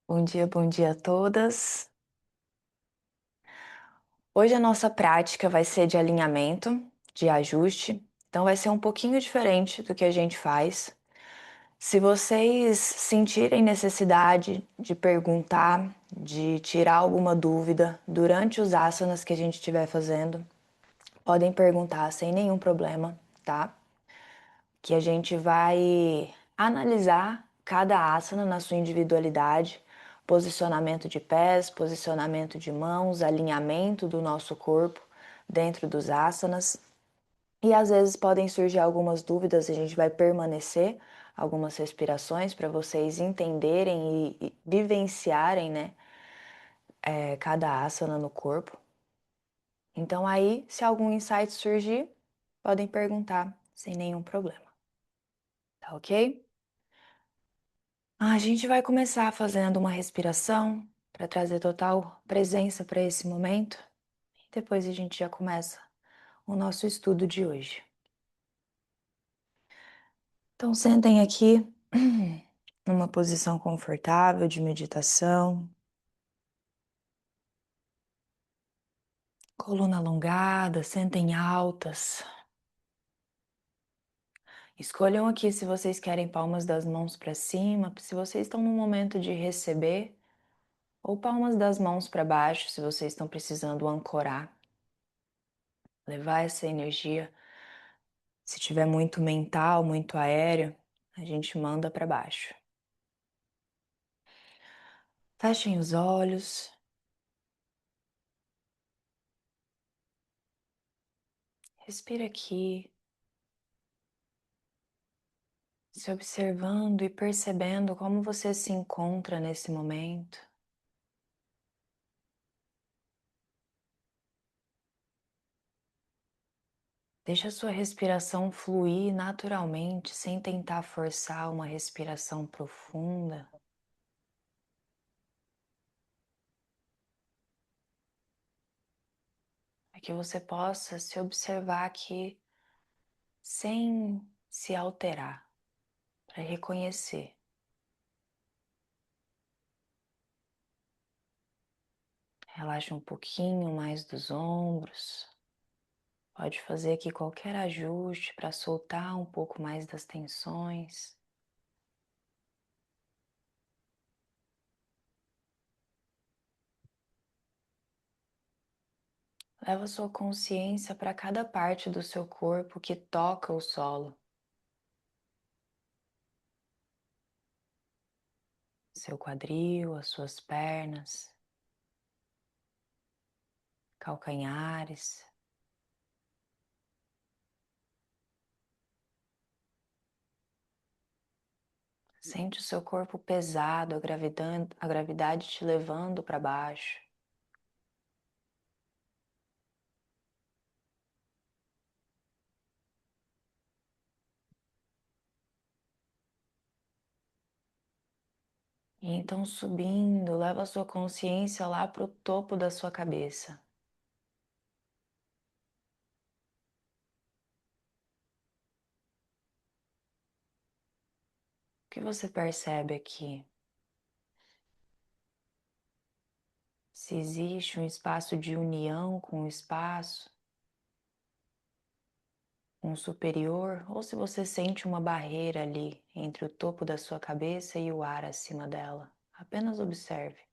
Bom dia a todas. Hoje a nossa prática vai ser de alinhamento, de ajuste, então vai ser um pouquinho diferente do que a gente faz. Se vocês sentirem necessidade de perguntar, de tirar alguma dúvida durante os asanas que a gente estiver fazendo, podem perguntar sem nenhum problema, tá? Que a gente vai analisar cada asana na sua individualidade, posicionamento de pés, posicionamento de mãos, alinhamento do nosso corpo dentro dos asanas. E às vezes podem surgir algumas dúvidas, a gente vai permanecer algumas respirações para vocês entenderem e vivenciarem, né, cada asana no corpo. Então aí, se algum insight surgir, podem perguntar sem nenhum problema, tá ok? A gente vai começar fazendo uma respiração para trazer total presença para esse momento. E depois a gente já começa o nosso estudo de hoje. Então, sentem aqui numa posição confortável de meditação, coluna alongada, sentem altas. Escolham aqui se vocês querem palmas das mãos para cima, se vocês estão no momento de receber, ou palmas das mãos para baixo, se vocês estão precisando ancorar, levar essa energia. Se tiver muito mental, muito aéreo, a gente manda para baixo. Fechem os olhos. Respira aqui, se observando e percebendo como você se encontra nesse momento. Deixa a sua respiração fluir naturalmente, sem tentar forçar uma respiração profunda. Para que você possa se observar aqui sem se alterar, para reconhecer. Relaxa um pouquinho mais dos ombros. Pode fazer aqui qualquer ajuste para soltar um pouco mais das tensões. Leva sua consciência para cada parte do seu corpo que toca o solo. Seu quadril, as suas pernas, calcanhares. Sente o seu corpo pesado, a gravidade te levando para baixo. E então subindo, leva a sua consciência lá para o topo da sua cabeça. O que você percebe aqui? Se existe um espaço de união com o espaço, um superior, ou se você sente uma barreira ali entre o topo da sua cabeça e o ar acima dela. Apenas observe.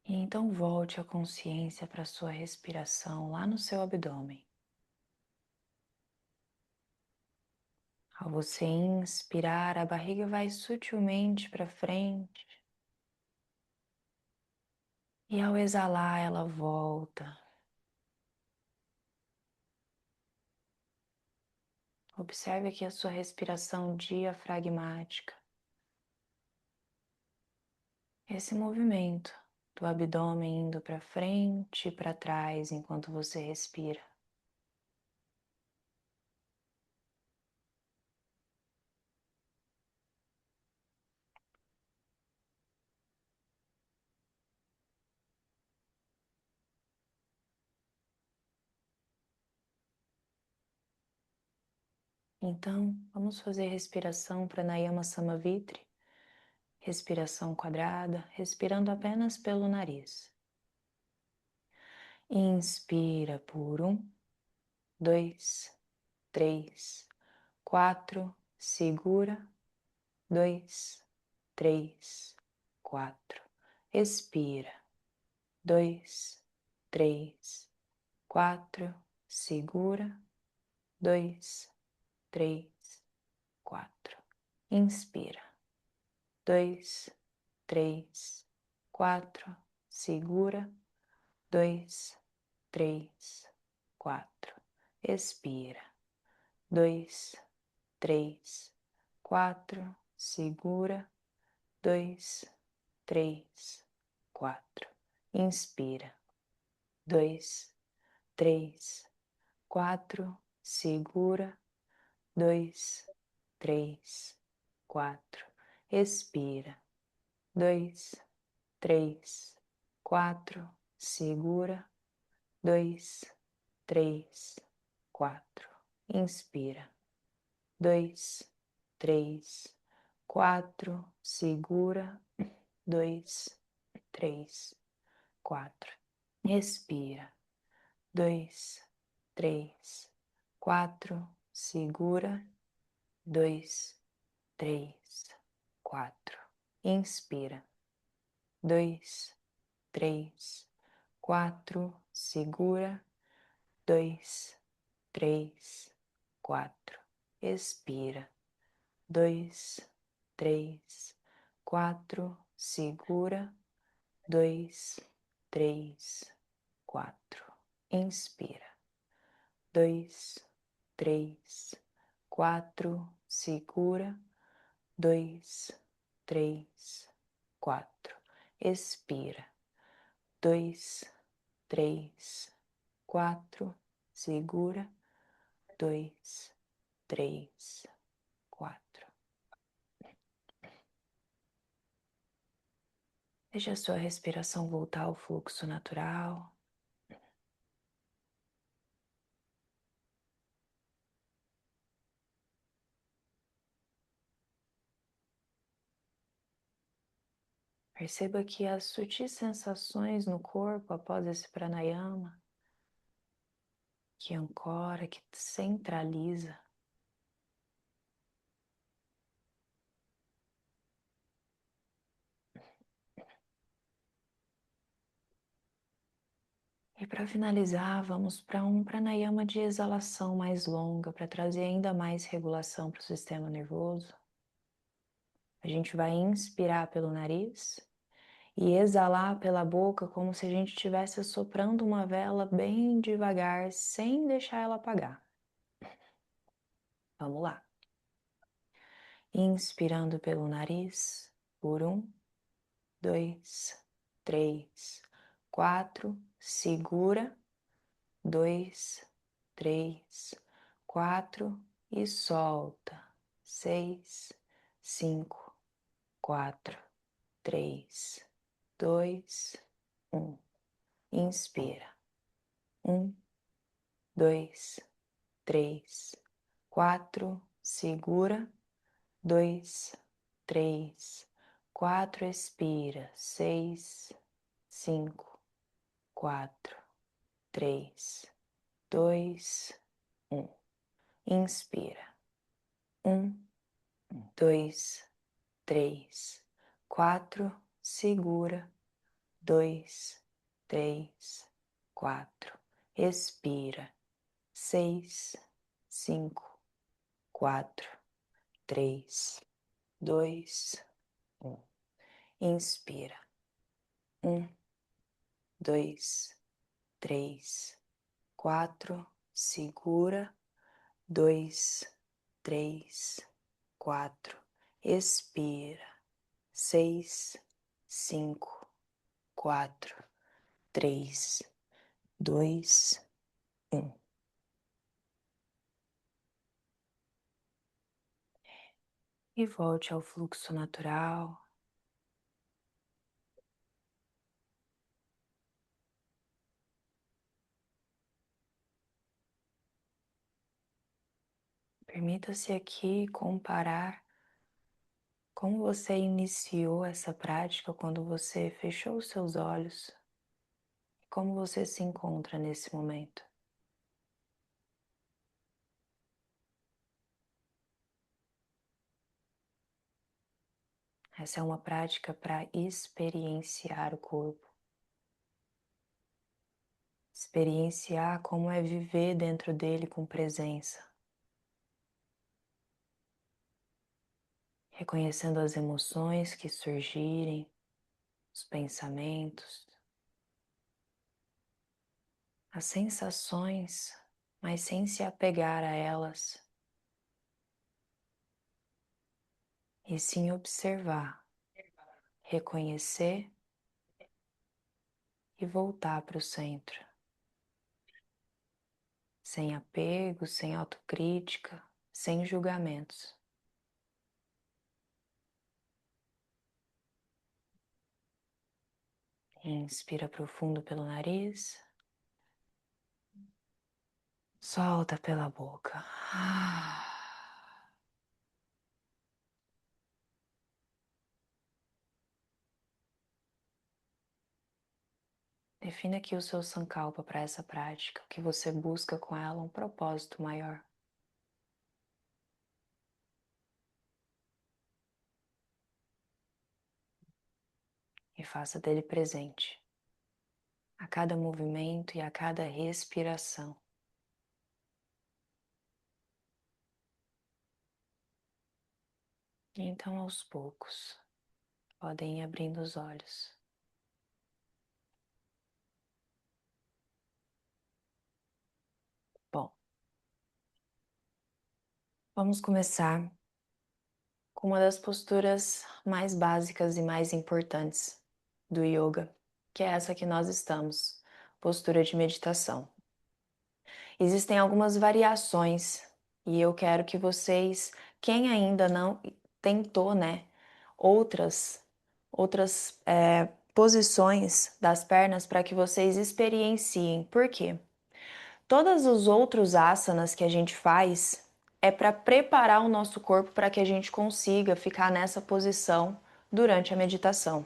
E então volte a consciência para a sua respiração lá no seu abdômen. Ao você inspirar, a barriga vai sutilmente para frente. E ao exalar, ela volta. Observe aqui a sua respiração diafragmática. Esse movimento do abdômen indo para frente e para trás enquanto você respira. Então, vamos fazer respiração Pranayama Samavitri, respiração quadrada, respirando apenas pelo nariz. Inspira por 1, 2, 3, 4, segura, 2, 3, 4, expira, 2, 3, 4, segura, 2, 3, 4, inspira, 2, 3, 4, segura, 2, 3, 4, expira, 2, 3, 4, segura, 2, 3, 4, inspira, 2, 3, 4, segura, 2, 3, 4, expira, 2, 3, 4, segura, 2, 3, 4, inspira, 2, 3, 4, segura, 2, 3, 4, expira, 2, 3, 4, segura, 2, 3, 4, inspira, 2, 3, 4, segura, 2, 3, 4, expira, 2, 3, 4, segura, 2, 3, 4, inspira, 2, 3, 4, segura, 2, 3, 4, expira, 2, 3, 4, segura, 2, 3, 4. Deixe a sua respiração voltar ao fluxo natural. Perceba que as sutis sensações no corpo após esse pranayama, que ancora, que centraliza. E para finalizar, vamos para um pranayama de exalação mais longa, para trazer ainda mais regulação para o sistema nervoso. A gente vai inspirar pelo nariz e exalar pela boca como se a gente estivesse assoprando uma vela bem devagar, sem deixar ela apagar. Vamos lá. Inspirando pelo nariz, por 1, 2, 3, 4, segura, 2, 3, 4 e solta, 6, 5, 4, 3, 2, 1. Inspira, 1, 2, 3, 4, segura, 2, 3, 4, expira, 6, 5, 4, 3, 2, 1. Inspira, 1, 2, 3, 4, segura, 2, 3, 4, expira, 6, 5, 4, 3, 2, 1. Inspira, 1, 2, 3, 4, segura, 2, 3, 4, expira, 6, 5, 4, 3, 2, 1. E volte ao fluxo natural. Permita-se aqui comparar como você iniciou essa prática quando você fechou os seus olhos e como você se encontra nesse momento. Essa é uma prática para experienciar o corpo, experienciar como é viver dentro dele com presença, reconhecendo as emoções que surgirem, os pensamentos, as sensações, mas sem se apegar a elas, e sim observar, reconhecer e voltar para o centro, sem apego, sem autocrítica, sem julgamentos. Inspira profundo pelo nariz, solta pela boca. Defina aqui o seu sankalpa para essa prática, o que você busca com ela, um propósito maior. E faça dele presente a cada movimento e a cada respiração. E então, aos poucos, podem ir abrindo os olhos. Bom, vamos começar com uma das posturas mais básicas e mais importantes do yoga, que é essa que nós estamos, postura de meditação. Existem algumas variações e eu quero que vocês, quem ainda não tentou, né, outras posições das pernas para que vocês experienciem. Por quê? Todos os outros asanas que a gente faz é para preparar o nosso corpo para que a gente consiga ficar nessa posição durante a meditação.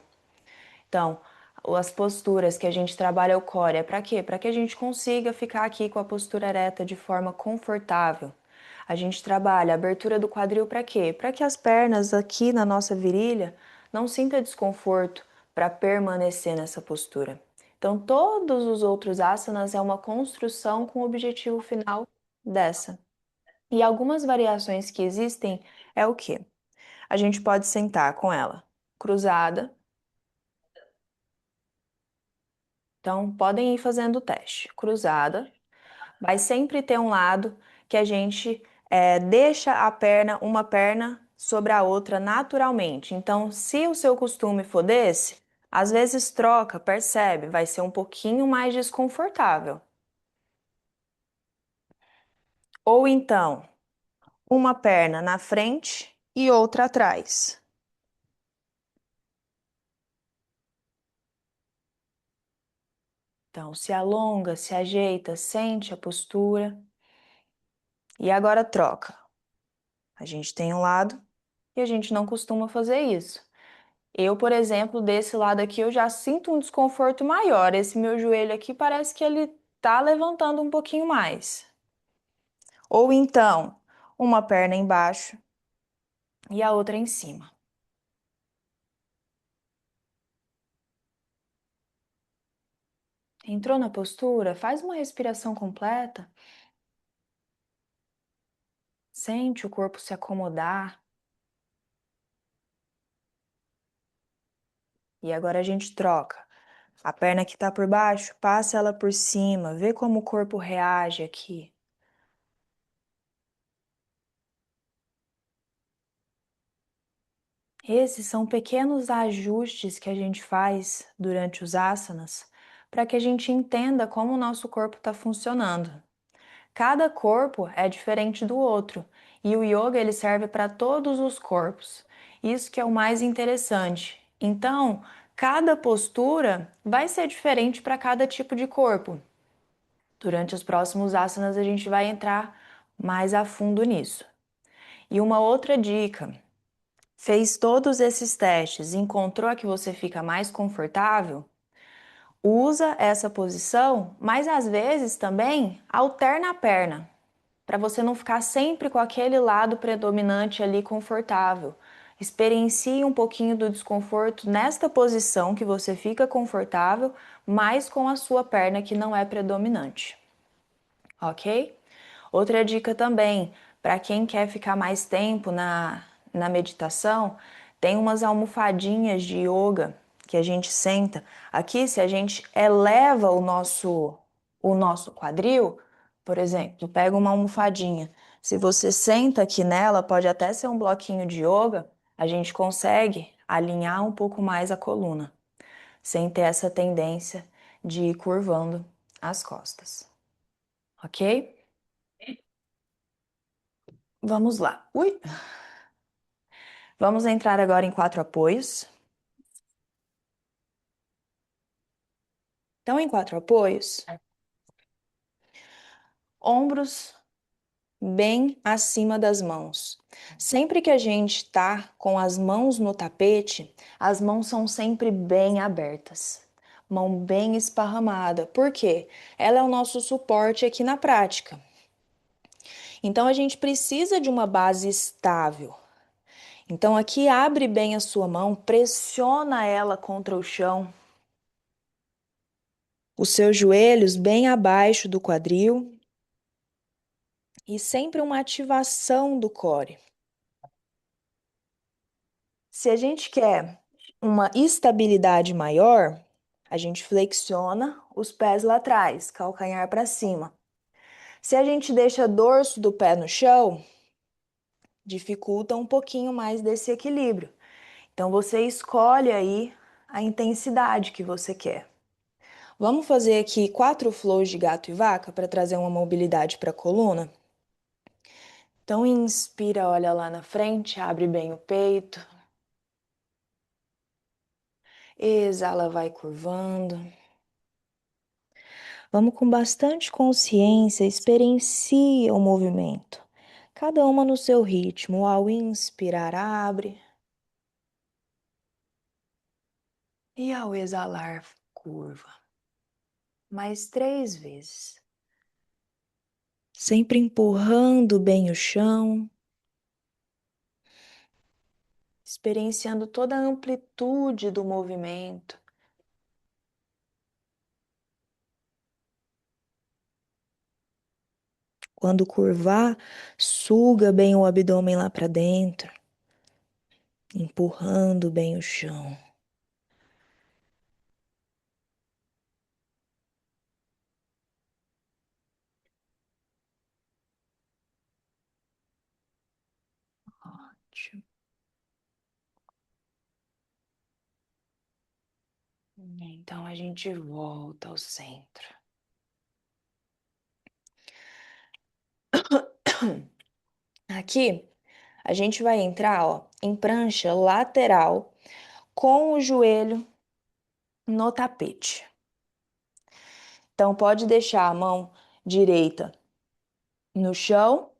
Então, as posturas que a gente trabalha o core é para quê? Para que a gente consiga ficar aqui com a postura ereta de forma confortável. A gente trabalha a abertura do quadril para quê? Para que as pernas aqui na nossa virilha não sinta desconforto para permanecer nessa postura. Então, todos os outros asanas é uma construção com o objetivo final dessa. E algumas variações que existem é o quê? A gente pode sentar com ela cruzada. Então, podem ir fazendo o teste. Cruzada, vai sempre ter um lado que a gente deixa uma perna sobre a outra naturalmente. Então, se o seu costume for desse, às vezes troca, percebe, vai ser um pouquinho mais desconfortável. Ou então, uma perna na frente e outra atrás. Então, se alonga, se ajeita, sente a postura. E agora troca. A gente tem um lado e a gente não costuma fazer isso. Eu, por exemplo, desse lado aqui, eu já sinto um desconforto maior. Esse meu joelho aqui parece que ele tá levantando um pouquinho mais. Ou então, uma perna embaixo e a outra em cima. Entrou na postura? Faz uma respiração completa. Sente o corpo se acomodar. E agora a gente troca. A perna que tá por baixo, passa ela por cima. Vê como o corpo reage aqui. Esses são pequenos ajustes que a gente faz durante os asanas para que a gente entenda como o nosso corpo está funcionando. Cada corpo é diferente do outro e o yoga ele serve para todos os corpos. Isso que é o mais interessante. Então, cada postura vai ser diferente para cada tipo de corpo. Durante os próximos asanas a gente vai entrar mais a fundo nisso. E uma outra dica: fez todos esses testes, encontrou a que você fica mais confortável? Usa essa posição, mas às vezes também alterna a perna, para você não ficar sempre com aquele lado predominante ali confortável. Experiencie um pouquinho do desconforto nesta posição que você fica confortável, mas com a sua perna que não é predominante, ok? Outra dica também, para quem quer ficar mais tempo na meditação, tem umas almofadinhas de yoga que a gente senta. Aqui, se a gente eleva o nosso quadril, por exemplo, pega uma almofadinha. Se você senta aqui nela, pode até ser um bloquinho de yoga, a gente consegue alinhar um pouco mais a coluna, sem ter essa tendência de ir curvando as costas, ok? Vamos lá. Ui. Vamos entrar agora em quatro apoios. Então, em quatro apoios, ombros bem acima das mãos. Sempre que a gente está com as mãos no tapete, as mãos são sempre bem abertas, mão bem esparramada. Por quê? Ela é o nosso suporte aqui na prática. Então, a gente precisa de uma base estável. Então, aqui abre bem a sua mão, pressiona ela contra o chão, os seus joelhos bem abaixo do quadril e sempre uma ativação do core. Se a gente quer uma estabilidade maior, a gente flexiona os pés lá atrás, calcanhar para cima. Se a gente deixa dorso do pé no chão, dificulta um pouquinho mais desse equilíbrio. Então você escolhe aí a intensidade que você quer. Vamos fazer aqui 4 flows de gato e vaca para trazer uma mobilidade para a coluna? Então, inspira, olha lá na frente, abre bem o peito. Exala, vai curvando. Vamos com bastante consciência, experiencia o movimento. Cada uma no seu ritmo. Ao inspirar, abre. E ao exalar, curva. Mais 3 vezes. Sempre empurrando bem o chão. Experienciando toda a amplitude do movimento. Quando curvar, suga bem o abdômen lá para dentro, empurrando bem o chão. Ótimo. Então a gente volta ao centro. Aqui a gente vai entrar, ó, em prancha lateral com o joelho no tapete. Então pode deixar a mão direita no chão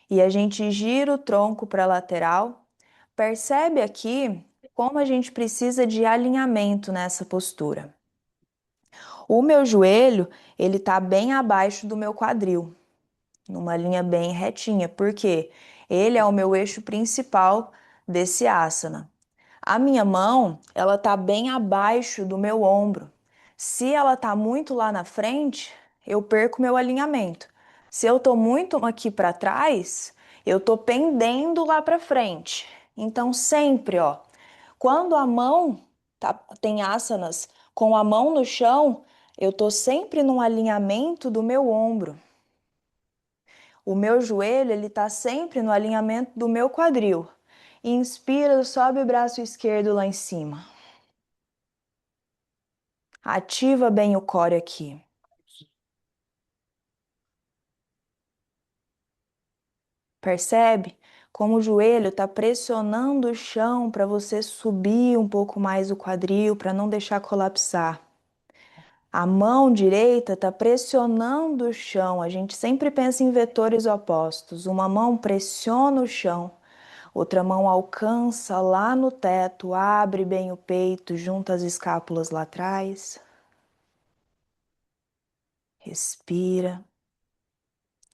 e a gente gira o tronco para a lateral. Percebe aqui como a gente precisa de alinhamento nessa postura. O meu joelho, ele tá bem abaixo do meu quadril, numa linha bem retinha, porque ele é o meu eixo principal desse asana. A minha mão, ela tá bem abaixo do meu ombro. Se ela tá muito lá na frente, eu perco meu alinhamento. Se eu tô muito aqui para trás, eu tô pendendo lá para frente. Então sempre, ó, quando a mão tem asanas com a mão no chão, eu tô sempre num alinhamento do meu ombro. O meu joelho, ele tá sempre no alinhamento do meu quadril. Inspira, sobe o braço esquerdo lá em cima. Ativa bem o core aqui. Percebe como o joelho está pressionando o chão para você subir um pouco mais o quadril, para não deixar colapsar. A mão direita está pressionando o chão. A gente sempre pensa em vetores opostos. Uma mão pressiona o chão, outra mão alcança lá no teto, abre bem o peito, junta as escápulas lá atrás. Respira.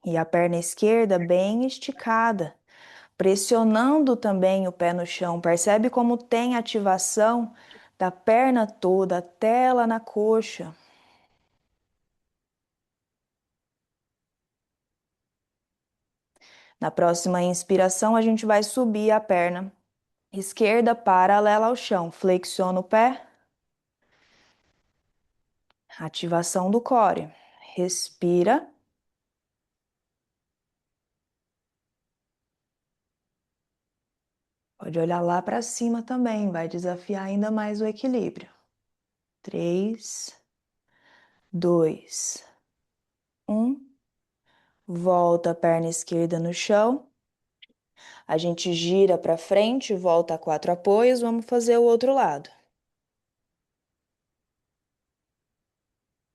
E a perna esquerda bem esticada, pressionando também o pé no chão. Percebe como tem ativação da perna toda até lá na coxa. Na próxima inspiração, a gente vai subir a perna esquerda paralela ao chão. Flexiona o pé. Ativação do core. Respira. Pode olhar lá para cima também, vai desafiar ainda mais o equilíbrio. 3, 2, 1. Volta a perna esquerda no chão. A gente gira para frente, volta a 4 apoios, vamos fazer o outro lado.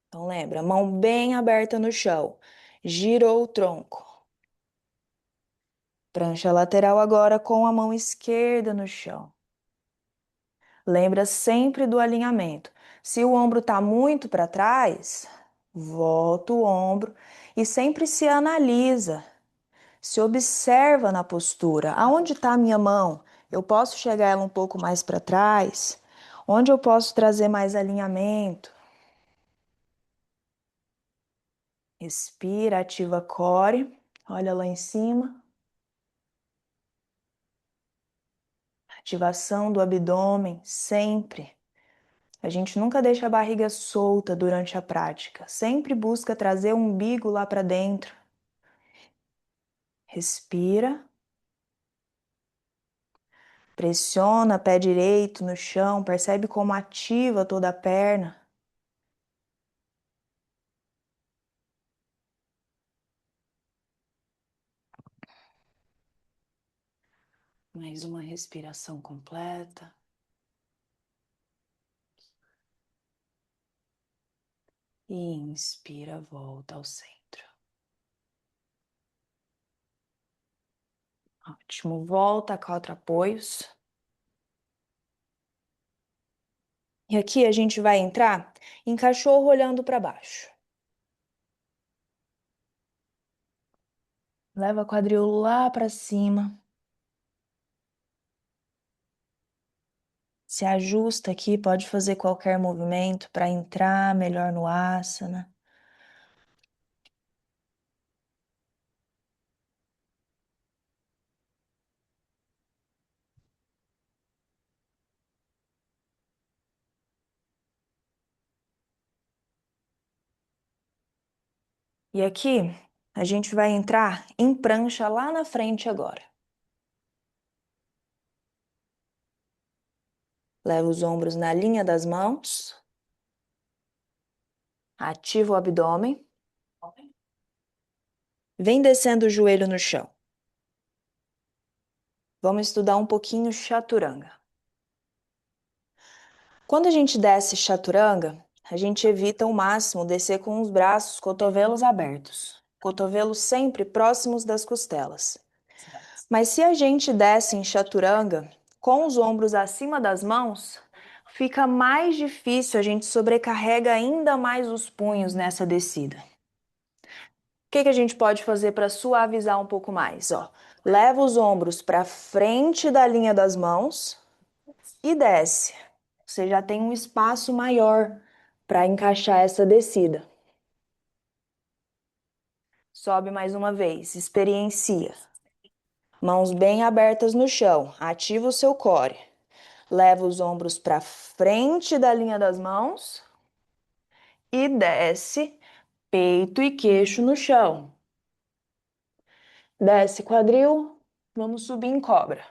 Então lembra, mão bem aberta no chão. Girou o tronco. Prancha lateral agora com a mão esquerda no chão. Lembra sempre do alinhamento. Se o ombro está muito para trás, volta o ombro e sempre se analisa. Se observa na postura. Aonde está a minha mão? Eu posso chegar ela um pouco mais para trás? Onde eu posso trazer mais alinhamento? Respira, ativa core. Olha lá em cima. Ativação do abdômen, sempre. A gente nunca deixa a barriga solta durante a prática. Sempre busca trazer o umbigo lá para dentro. Respira. Pressiona pé direito no chão. Percebe como ativa toda a perna. Mais uma respiração completa. E inspira, volta ao centro. Ótimo. Volta a 4 apoios. E aqui a gente vai entrar em cachorro olhando para baixo. Leva o quadril lá para cima. Se ajusta aqui, pode fazer qualquer movimento para entrar melhor no asana. E aqui a gente vai entrar em prancha lá na frente agora. Leva os ombros na linha das mãos. Ativa o abdômen. Vem descendo o joelho no chão. Vamos estudar um pouquinho chaturanga. Quando a gente desce chaturanga, a gente evita ao máximo descer com os braços, cotovelos abertos. Cotovelos sempre próximos das costelas. Mas se a gente desce em chaturanga, com os ombros acima das mãos, fica mais difícil, a gente sobrecarrega ainda mais os punhos nessa descida. O que a gente pode fazer para suavizar um pouco mais? Ó, leva os ombros para frente da linha das mãos e desce. Você já tem um espaço maior para encaixar essa descida. Sobe mais uma vez, experiencia. Mãos bem abertas no chão, ativa o seu core. Leva os ombros para frente da linha das mãos e desce, peito e queixo no chão. Desce quadril, vamos subir em cobra.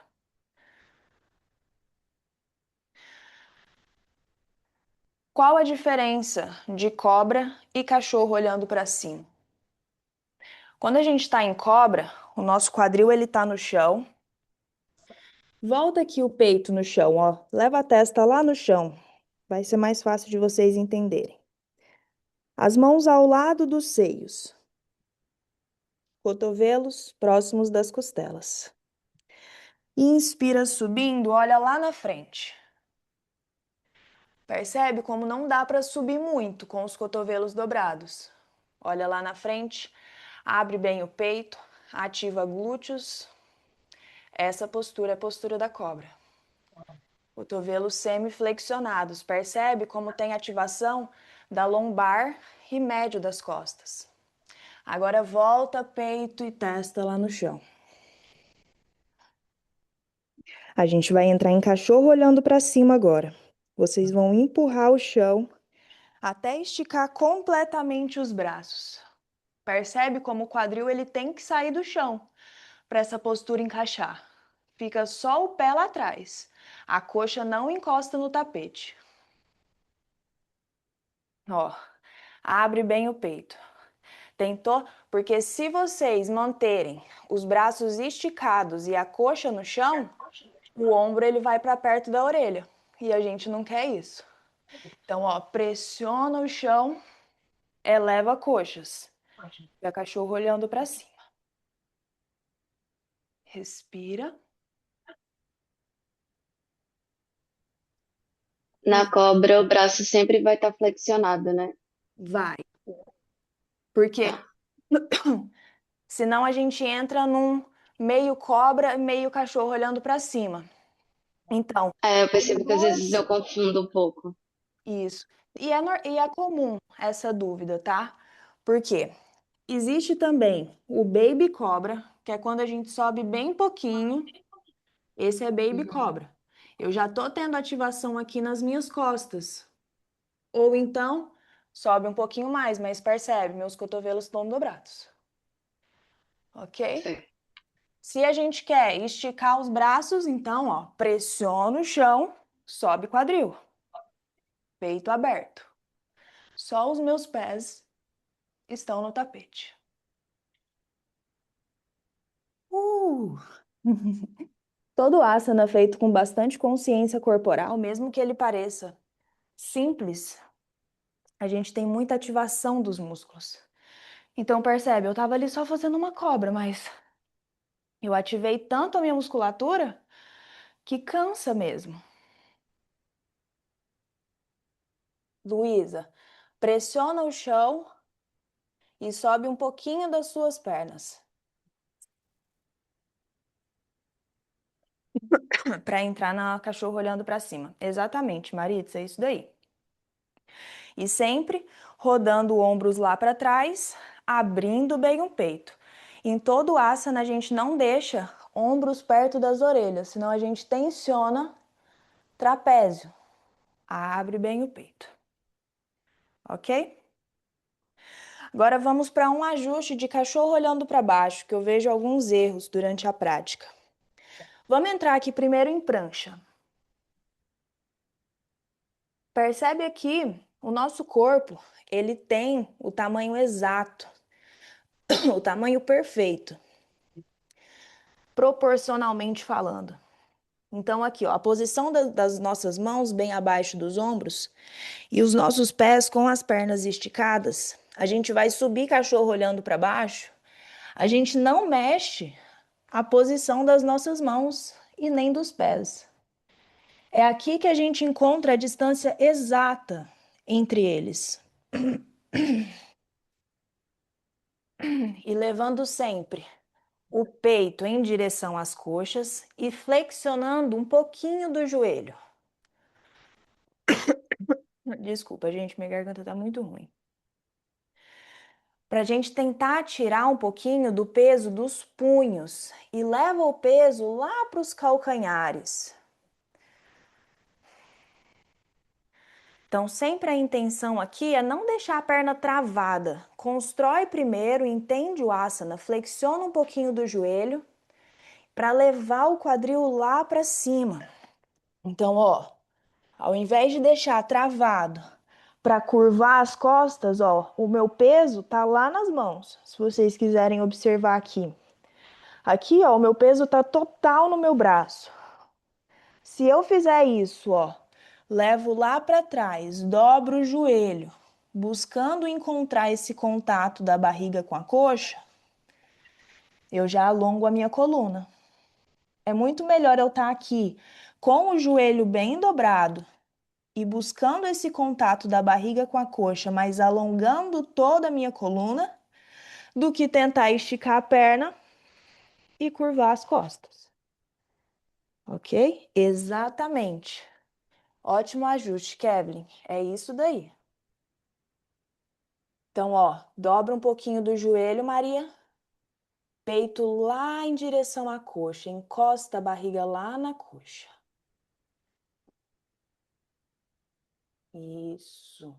Qual a diferença de cobra e cachorro olhando para cima? Quando a gente está em cobra, o nosso quadril ele está no chão. Volta aqui o peito no chão, ó. Leva a testa lá no chão. Vai ser mais fácil de vocês entenderem. As mãos ao lado dos seios, cotovelos próximos das costelas. Inspira subindo, olha lá na frente. Percebe como não dá para subir muito com os cotovelos dobrados. Olha lá na frente, abre bem o peito, ativa glúteos. Essa postura é a postura da cobra. Cotovelos semi-flexionados. Percebe como tem ativação da lombar e médio das costas. Agora volta peito e testa lá no chão. A gente vai entrar em cachorro olhando para cima agora. Vocês vão empurrar o chão até esticar completamente os braços. Percebe como o quadril ele tem que sair do chão para essa postura encaixar. Fica só o pé lá atrás. A coxa não encosta no tapete. Ó, abre bem o peito. Tentou? Porque se vocês manterem os braços esticados e a coxa no chão, o ombro ele vai para perto da orelha. E a gente não quer isso. Então, ó, pressiona o chão, eleva coxas. E a cachorro olhando para cima. Respira. Na cobra, o braço sempre vai estar flexionado, né? Vai. Porque Tá. senão a gente entra num meio cobra, meio cachorro olhando para cima. Então, É, eu as percebo que às vezes duas. eu confundo um pouco. Isso. E é comum essa dúvida, tá? Por quê? Existe também o baby cobra, que é quando a gente sobe bem pouquinho. Esse é baby Uhum. cobra. Eu já tô tendo ativação aqui nas minhas costas. Ou então, sobe um pouquinho mais, mas percebe, meus cotovelos estão dobrados. Ok? Certo. Se a gente quer esticar os braços, então, ó, pressiona o chão, sobe quadril, peito aberto. Só os meus pés estão no tapete. Uh! Todo asana feito com bastante consciência corporal, mesmo que ele pareça simples, a gente tem muita ativação dos músculos. Então percebe, eu estava ali só fazendo uma cobra, mas eu ativei tanto a minha musculatura que cansa mesmo. Luísa, pressiona o chão e sobe um pouquinho das suas pernas para entrar na cachorro olhando para cima. Exatamente, Maritza, é isso daí. E sempre rodando ombros lá para trás, abrindo bem o peito. Em todo asana a gente não deixa ombros perto das orelhas, senão a gente tensiona trapézio. Abre bem o peito. Ok? Agora vamos para um ajuste de cachorro olhando para baixo, que eu vejo alguns erros durante a prática. Vamos entrar aqui primeiro em prancha. Percebe aqui, o nosso corpo, ele tem o tamanho exato, o tamanho perfeito, proporcionalmente falando. Então aqui, ó, a posição das nossas mãos bem abaixo dos ombros e os nossos pés com as pernas esticadas. A gente vai subir cachorro olhando para baixo. A gente não mexe a posição das nossas mãos e nem dos pés. É aqui que a gente encontra a distância exata entre eles. E levando sempre o peito em direção às coxas e flexionando um pouquinho do joelho. Desculpa, gente, minha garganta tá muito ruim. Para a gente tentar tirar um pouquinho do peso dos punhos e leva o peso lá para os calcanhares. Então, sempre a intenção aqui é não deixar a perna travada. Constrói primeiro, entende o asana, flexiona um pouquinho do joelho para levar o quadril lá para cima. Então, ó, ao invés de deixar travado para curvar as costas, ó, o meu peso tá lá nas mãos. Se vocês quiserem observar aqui. Aqui, ó, o meu peso tá total no meu braço. Se eu fizer isso, ó, levo lá para trás, dobro o joelho, buscando encontrar esse contato da barriga com a coxa, eu já alongo a minha coluna. É muito melhor eu estar aqui com o joelho bem dobrado e buscando esse contato da barriga com a coxa, mas alongando toda a minha coluna, do que tentar esticar a perna e curvar as costas. Ok? Exatamente. Ótimo ajuste, Kevin. É isso daí. Então, ó, dobra um pouquinho do joelho, Maria. Peito lá em direção à coxa. Encosta a barriga lá na coxa. Isso.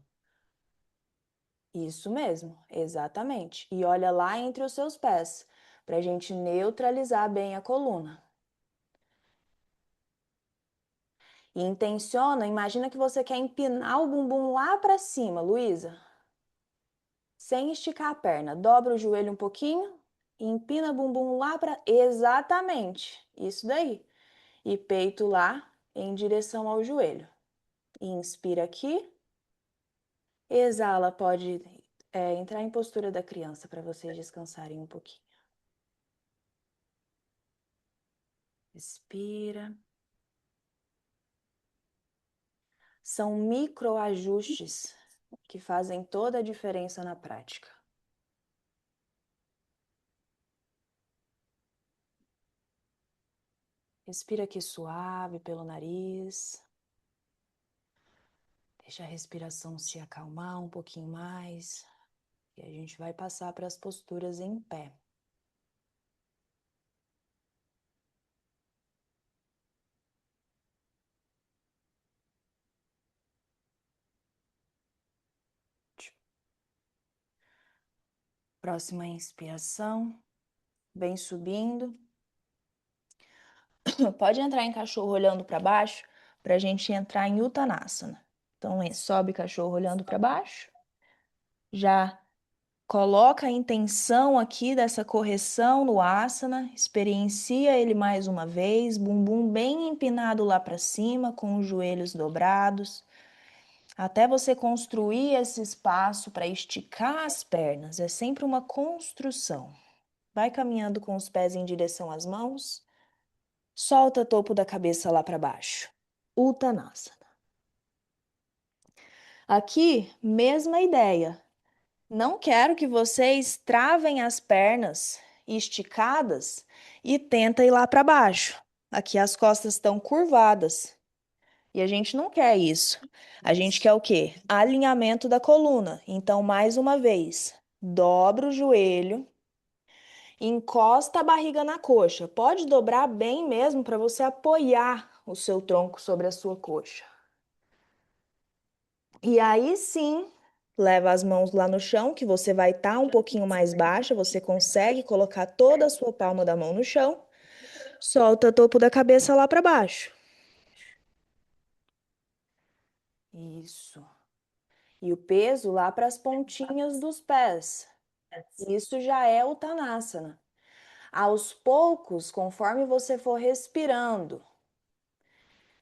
Isso mesmo, exatamente. E olha lá entre os seus pés, para a gente neutralizar bem a coluna. E intenciona, imagina que você quer empinar o bumbum lá para cima, Luísa. Sem esticar a perna. Dobra o joelho um pouquinho e empina o bumbum lá para... Exatamente, isso daí. E peito lá em direção ao joelho. Inspira aqui. Exala, pode entrar em postura da criança para vocês descansarem um pouquinho. Respira. São microajustes que fazem toda a diferença na prática. Respira aqui suave pelo nariz. Deixa a respiração se acalmar um pouquinho mais. E a gente vai passar para as posturas em pé. Próxima inspiração. Vem subindo. Pode entrar em cachorro olhando para baixo, para a gente entrar em Uttanasana. Então, sobe cachorro olhando para baixo. Já coloca a intenção aqui dessa correção no asana, experiencia ele mais uma vez, bumbum bem empinado lá para cima, com os joelhos dobrados, até você construir esse espaço para esticar as pernas. É sempre uma construção. Vai caminhando com os pés em direção às mãos, solta o topo da cabeça lá para baixo. Uttanasana. Aqui, mesma ideia. Não quero que vocês travem as pernas esticadas e tentem ir lá para baixo. Aqui as costas estão curvadas. E a gente não quer isso. A gente quer o quê? Alinhamento da coluna. Então, mais uma vez, dobra o joelho, encosta a barriga na coxa. Pode dobrar bem mesmo para você apoiar o seu tronco sobre a sua coxa. E aí sim, leva as mãos lá no chão, que você vai estar um pouquinho mais baixa, você consegue colocar toda a sua palma da mão no chão. Solta o topo da cabeça lá para baixo. Isso. E o peso lá para as pontinhas dos pés. Isso já é o Uttanasana. Aos poucos, conforme você for respirando,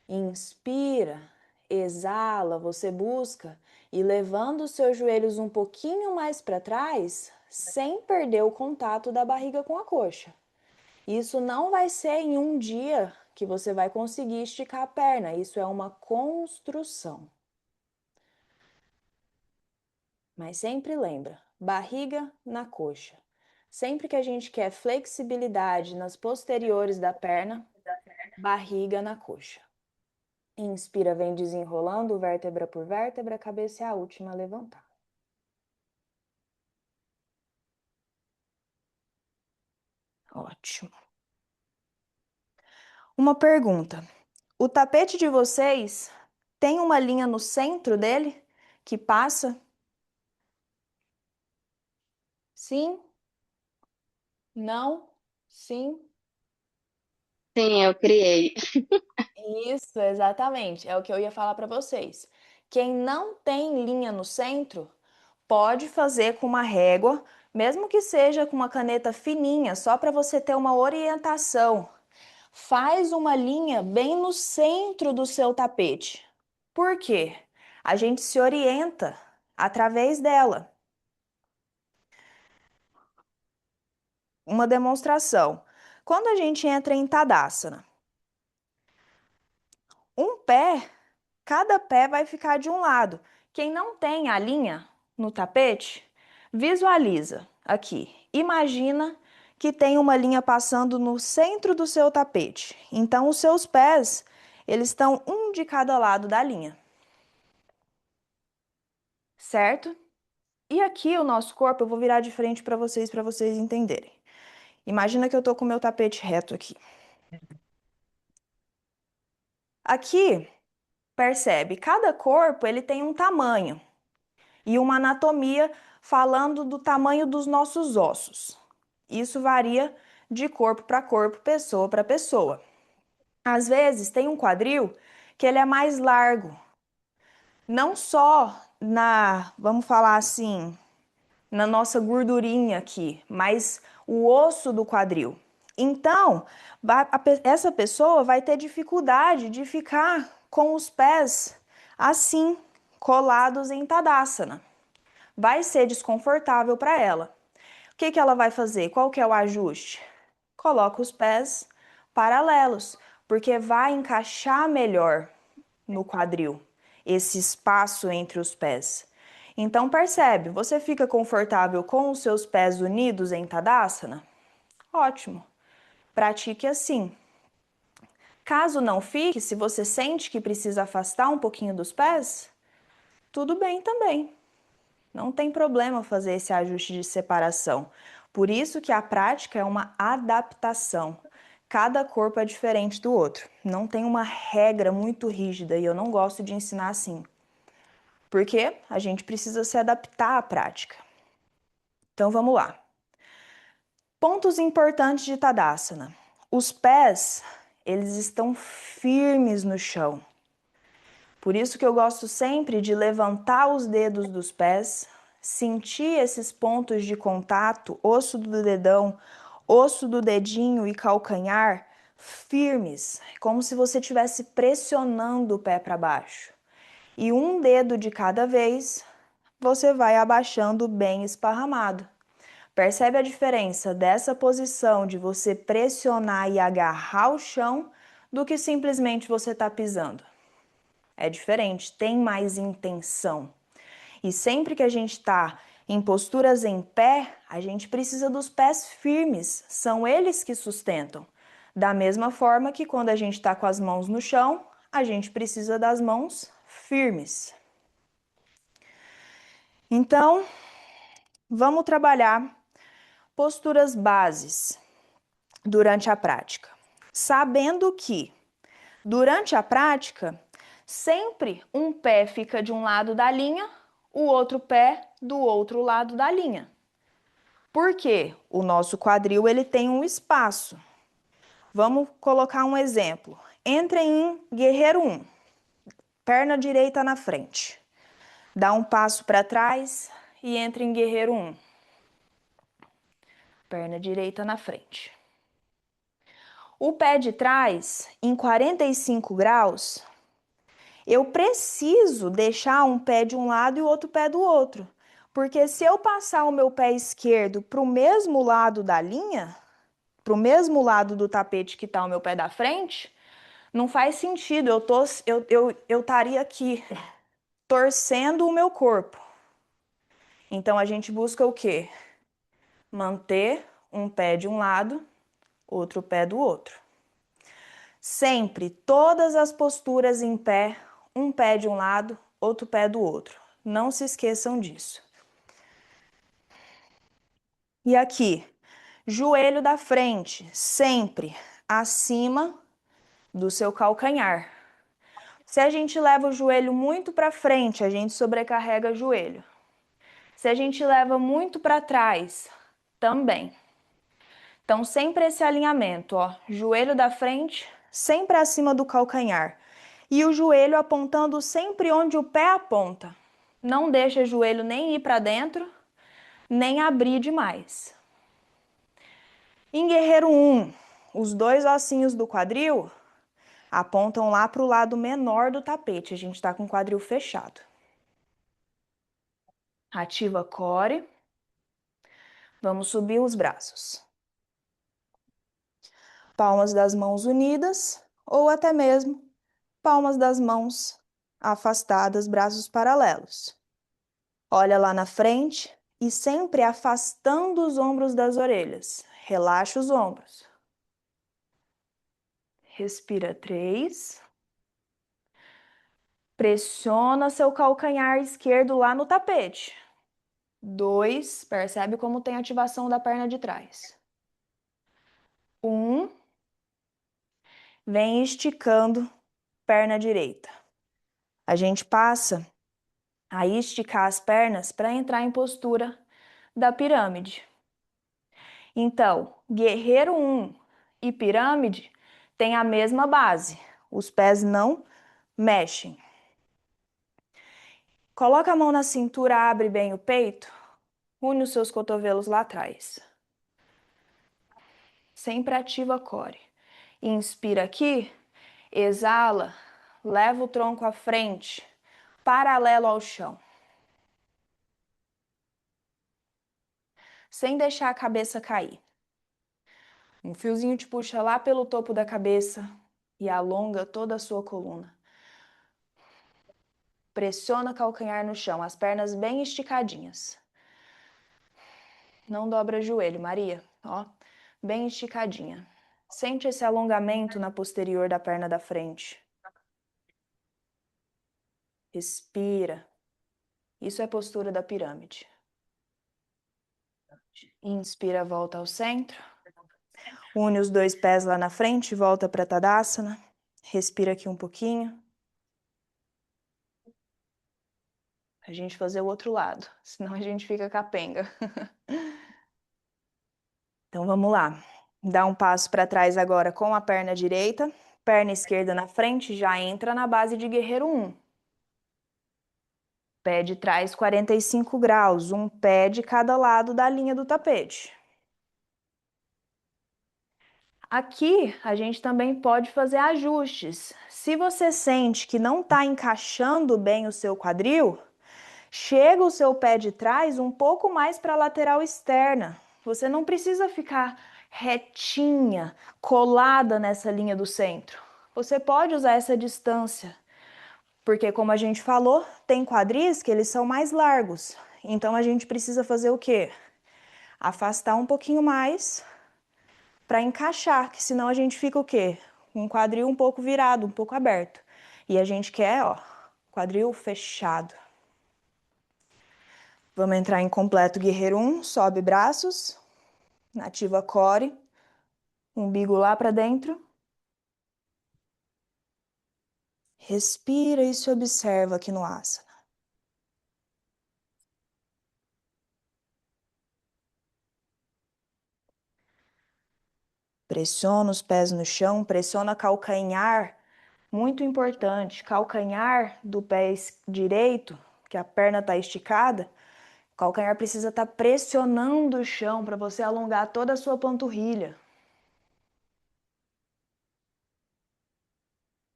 inspira, exala, você busca e levando os seus joelhos um pouquinho mais para trás, sem perder o contato da barriga com a coxa. Isso não vai ser em um dia que você vai conseguir esticar a perna, isso é uma construção. Mas sempre lembra, barriga na coxa. Sempre que a gente quer flexibilidade nas posteriores da perna, barriga na coxa. Inspira, vem desenrolando vértebra por vértebra, a cabeça é a última a levantar. Ótimo. Uma pergunta. O tapete de vocês tem uma linha no centro dele que passa? Sim? Não? Sim? Sim, eu criei. Isso, exatamente. É o que eu ia falar para vocês. Quem não tem linha no centro, pode fazer com uma régua, mesmo que seja com uma caneta fininha, só para você ter uma orientação. Faz uma linha bem no centro do seu tapete. Por quê? A gente se orienta através dela. Uma demonstração. Quando a gente entra em Tadasana, cada pé vai ficar de um lado. Quem não tem a linha no tapete, visualiza aqui. Imagina que tem uma linha passando no centro do seu tapete. Então, os seus pés, eles estão um de cada lado da linha. Certo? E aqui o nosso corpo, eu vou virar de frente para vocês entenderem. Imagina que eu estou com o meu tapete reto aqui. Aqui, percebe, cada corpo ele tem um tamanho e uma anatomia falando do tamanho dos nossos ossos. Isso varia de corpo para corpo, pessoa para pessoa. Às vezes tem um quadril que ele é mais largo, não só vamos falar assim, na nossa gordurinha aqui, mas o osso do quadril. Então, essa pessoa vai ter dificuldade de ficar com os pés assim, colados em Tadasana. Vai ser desconfortável para ela. O que ela vai fazer? Qual que é o ajuste? Coloca os pés paralelos, porque vai encaixar melhor no quadril esse espaço entre os pés. Então percebe, você fica confortável com os seus pés unidos em Tadasana? Ótimo. Pratique assim. Caso não fique, se você sente que precisa afastar um pouquinho dos pés, tudo bem também. Não tem problema fazer esse ajuste de separação. Por isso que a prática é uma adaptação. Cada corpo é diferente do outro. Não tem uma regra muito rígida e eu não gosto de ensinar assim. Porque a gente precisa se adaptar à prática. Então vamos lá. Pontos importantes de Tadasana. Os pés, eles estão firmes no chão. Por isso que eu gosto sempre de levantar os dedos dos pés, sentir esses pontos de contato, osso do dedão, osso do dedinho e calcanhar firmes, como se você estivesse pressionando o pé para baixo. E um dedo de cada vez, você vai abaixando bem esparramado. Percebe a diferença dessa posição de você pressionar e agarrar o chão do que simplesmente você está pisando? É diferente, tem mais intenção. E sempre que a gente está em posturas em pé, a gente precisa dos pés firmes, são eles que sustentam. Da mesma forma que quando a gente está com as mãos no chão, a gente precisa das mãos firmes. Então, vamos trabalhar posturas bases durante a prática. Sabendo que, durante a prática, sempre um pé fica de um lado da linha, o outro pé do outro lado da linha. Porque o nosso quadril ele tem um espaço. Vamos colocar um exemplo. Entra em guerreiro 1, perna direita na frente. Dá um passo para trás e entra em guerreiro 1. Perna direita na frente. O pé de trás, em 45 graus, eu preciso deixar um pé de um lado e o outro pé do outro. Porque se eu passar o meu pé esquerdo para o mesmo lado da linha, para o mesmo lado do tapete que está o meu pé da frente, não faz sentido. Eu estaria aqui torcendo o meu corpo. Então a gente busca o quê? Manter um pé de um lado, outro pé do outro. Sempre, todas as posturas em pé, um pé de um lado, outro pé do outro. Não se esqueçam disso. E aqui, joelho da frente, sempre acima do seu calcanhar. Se a gente leva o joelho muito para frente, a gente sobrecarrega o joelho. Se a gente leva muito para trás, também. Então, sempre esse alinhamento, ó, joelho da frente, sempre acima do calcanhar. E o joelho apontando sempre onde o pé aponta. Não deixa o joelho nem ir para dentro, nem abrir demais. Em guerreiro 1, os dois ossinhos do quadril apontam lá para o lado menor do tapete. A gente está com o quadril fechado. Ativa core. Vamos subir os braços. Palmas das mãos unidas ou até mesmo palmas das mãos afastadas, braços paralelos. Olha lá na frente e sempre afastando os ombros das orelhas. Relaxa os ombros. Respira 3. Pressiona seu calcanhar esquerdo lá no tapete. 2. Percebe como tem ativação da perna de trás. 1. Vem esticando perna direita. A gente passa a esticar as pernas para entrar em postura da pirâmide. Então, guerreiro 1 e pirâmide têm a mesma base. Os pés não mexem. Coloca a mão na cintura, abre bem o peito, une os seus cotovelos lá atrás. Sempre ativa a core. Inspira aqui, exala, leva o tronco à frente, paralelo ao chão. Sem deixar a cabeça cair. Um fiozinho te puxa lá pelo topo da cabeça e alonga toda a sua coluna. Pressiona calcanhar no chão, as pernas bem esticadinhas. Não dobra joelho, Maria. Ó, bem esticadinha. Sente esse alongamento na posterior da perna da frente. Respira. Isso é postura da pirâmide. Inspira, volta ao centro. Une os dois pés lá na frente, volta para Tadasana. Respira aqui um pouquinho. A gente fazer o outro lado, senão a gente fica capenga. Então vamos lá. Dá um passo para trás agora com a perna direita. Perna esquerda na frente, já entra na base de guerreiro 1. Pé de trás 45 graus, um pé de cada lado da linha do tapete. Aqui a gente também pode fazer ajustes. Se você sente que não está encaixando bem o seu quadril, chega o seu pé de trás um pouco mais para a lateral externa. Você não precisa ficar retinha, colada nessa linha do centro. Você pode usar essa distância, porque como a gente falou, tem quadris que eles são mais largos. Então a gente precisa fazer o quê? Afastar um pouquinho mais para encaixar, que senão a gente fica o quê? Um quadril um pouco virado, um pouco aberto. E a gente quer, ó, quadril fechado. Vamos entrar em completo guerreiro 1, sobe braços, ativa core, umbigo lá para dentro. Respira e se observa aqui no asana. Pressiona os pés no chão, pressiona calcanhar, muito importante, calcanhar do pé direito, que a perna está esticada, o calcanhar precisa estar pressionando o chão para você alongar toda a sua panturrilha.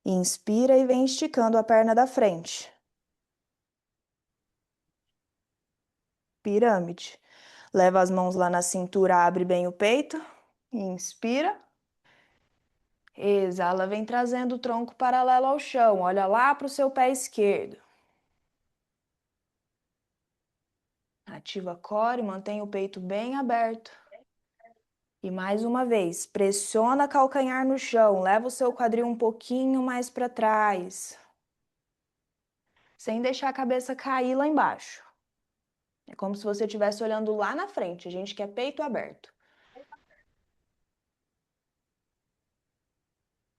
Inspira e vem esticando a perna da frente. Pirâmide. Leva as mãos lá na cintura, abre bem o peito. Inspira. Exala, vem trazendo o tronco paralelo ao chão. Olha lá para o seu pé esquerdo. Ativa a core, mantém o peito bem aberto. E mais uma vez, pressiona calcanhar no chão. Leva o seu quadril um pouquinho mais para trás. Sem deixar a cabeça cair lá embaixo. É como se você estivesse olhando lá na frente. A gente quer peito aberto.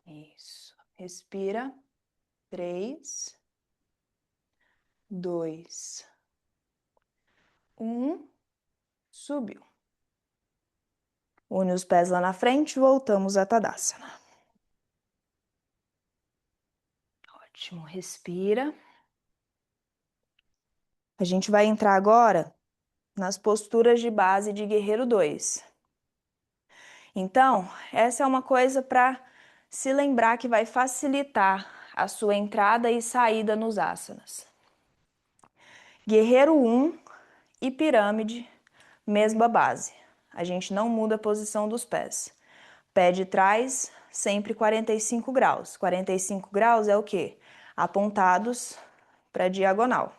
Isso. Respira. 3, 2, 1. Subiu. Une os pés lá na frente, voltamos a Tadasana. Ótimo. Respira. A gente vai entrar agora nas posturas de base de guerreiro 2. Então, essa é uma coisa para se lembrar que vai facilitar a sua entrada e saída nos asanas. Guerreiro 1, e pirâmide, mesma base. A gente não muda a posição dos pés. Pé de trás, sempre 45 graus. 45 graus é o quê? Apontados para diagonal.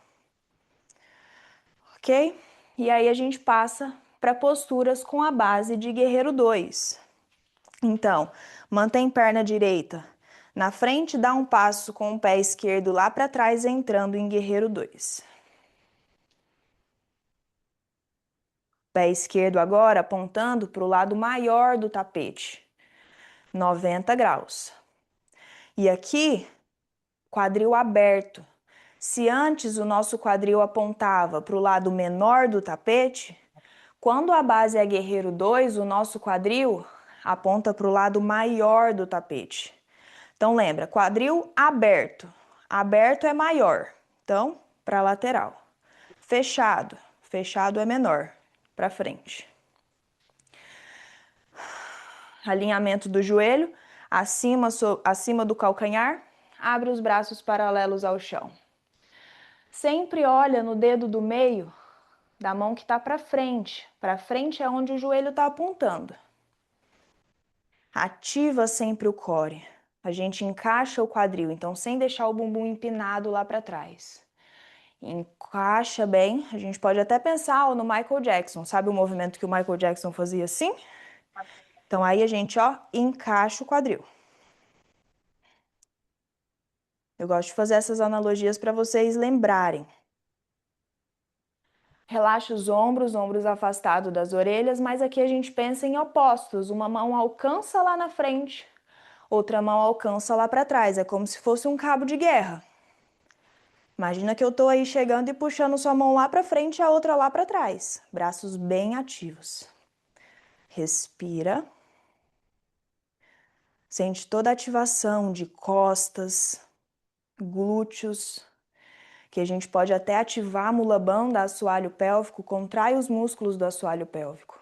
Ok? E aí a gente passa para posturas com a base de guerreiro 2. Então, mantém perna direita na frente, dá um passo com o pé esquerdo lá para trás, entrando em guerreiro 2. Pé esquerdo agora apontando para o lado maior do tapete, 90 graus. E aqui, quadril aberto. Se antes o nosso quadril apontava para o lado menor do tapete, quando a base é guerreiro 2, o nosso quadril aponta para o lado maior do tapete. Então lembra, quadril aberto. Aberto é maior, então para lateral. Fechado, fechado é menor, para frente. Alinhamento do joelho, acima do calcanhar, abre os braços paralelos ao chão. Sempre olha no dedo do meio da mão que está para frente. Para frente é onde o joelho está apontando. Ativa sempre o core. A gente encaixa o quadril, então sem deixar o bumbum empinado lá para trás. Encaixa bem. A gente pode até pensar no Michael Jackson. Sabe o movimento que o Michael Jackson fazia assim? Então aí a gente, encaixa o quadril. Eu gosto de fazer essas analogias para vocês lembrarem. Relaxa os ombros afastados das orelhas, mas aqui a gente pensa em opostos. Uma mão alcança lá na frente, outra mão alcança lá para trás. É como se fosse um cabo de guerra. Imagina que eu estou aí chegando e puxando sua mão lá para frente e a outra lá para trás. Braços bem ativos. Respira. Sente toda a ativação de costas, glúteos, que a gente pode até ativar a mula bandha, assoalho pélvico, contrai os músculos do assoalho pélvico.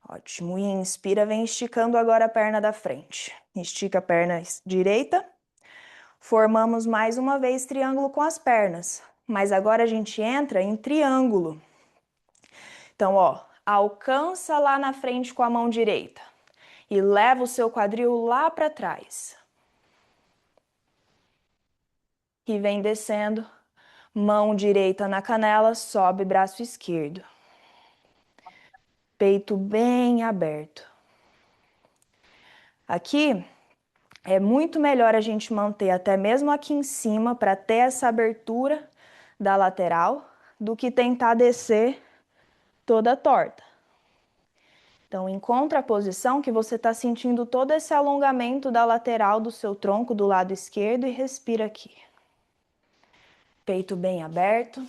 Ótimo. E inspira, vem esticando agora a perna da frente. Estica a perna direita. Formamos mais uma vez triângulo com as pernas. Mas agora a gente entra em triângulo. Então, alcança lá na frente com a mão direita. E leva o seu quadril lá para trás. E vem descendo. Mão direita na canela, sobe braço esquerdo. Peito bem aberto. Aqui é muito melhor a gente manter até mesmo aqui em cima para ter essa abertura da lateral do que tentar descer toda torta. Então, encontra a posição que você está sentindo todo esse alongamento da lateral do seu tronco do lado esquerdo e respira aqui. Peito bem aberto.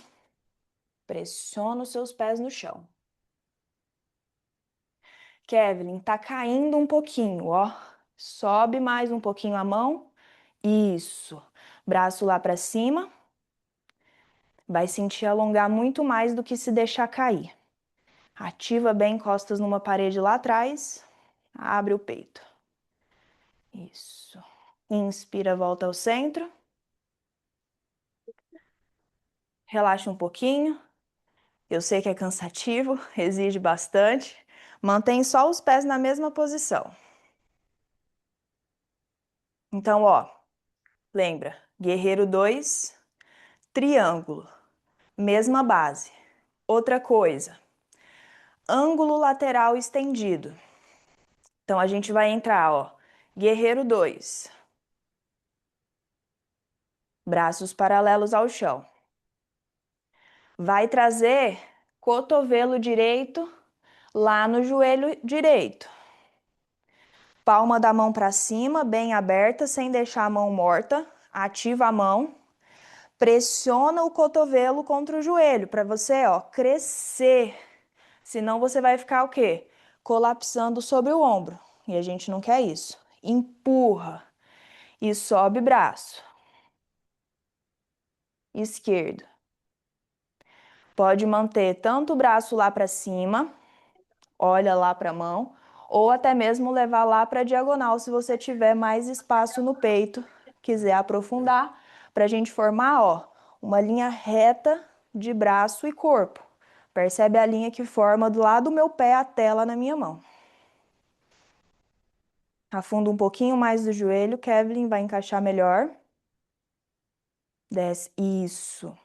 Pressiona os seus pés no chão. Kevin, tá caindo um pouquinho, Sobe mais um pouquinho a mão. Isso. Braço lá para cima. Vai sentir alongar muito mais do que se deixar cair. Ativa bem costas numa parede lá atrás. Abre o peito. Isso. Inspira, volta ao centro. Relaxa um pouquinho. Eu sei que é cansativo, exige bastante. Mantém só os pés na mesma posição. Então, lembra, guerreiro 2, triângulo, mesma base. Outra coisa, ângulo lateral estendido. Então, a gente vai entrar, guerreiro 2. Braços paralelos ao chão. Vai trazer cotovelo direito lá no joelho direito. Palma da mão para cima, bem aberta, sem deixar a mão morta. Ativa a mão. Pressiona o cotovelo contra o joelho para você, crescer. Senão você vai ficar o quê? Colapsando sobre o ombro. E a gente não quer isso. Empurra e sobe braço esquerdo. Pode manter tanto o braço lá para cima, olha lá para a mão, ou até mesmo levar lá para a diagonal se você tiver mais espaço no peito, quiser aprofundar. para a gente formar, ó, uma linha reta de braço e corpo. Percebe a linha que forma do lado do meu pé até lá na minha mão. Afunda um pouquinho mais do joelho, Kevin, vai encaixar melhor. Desce, isso.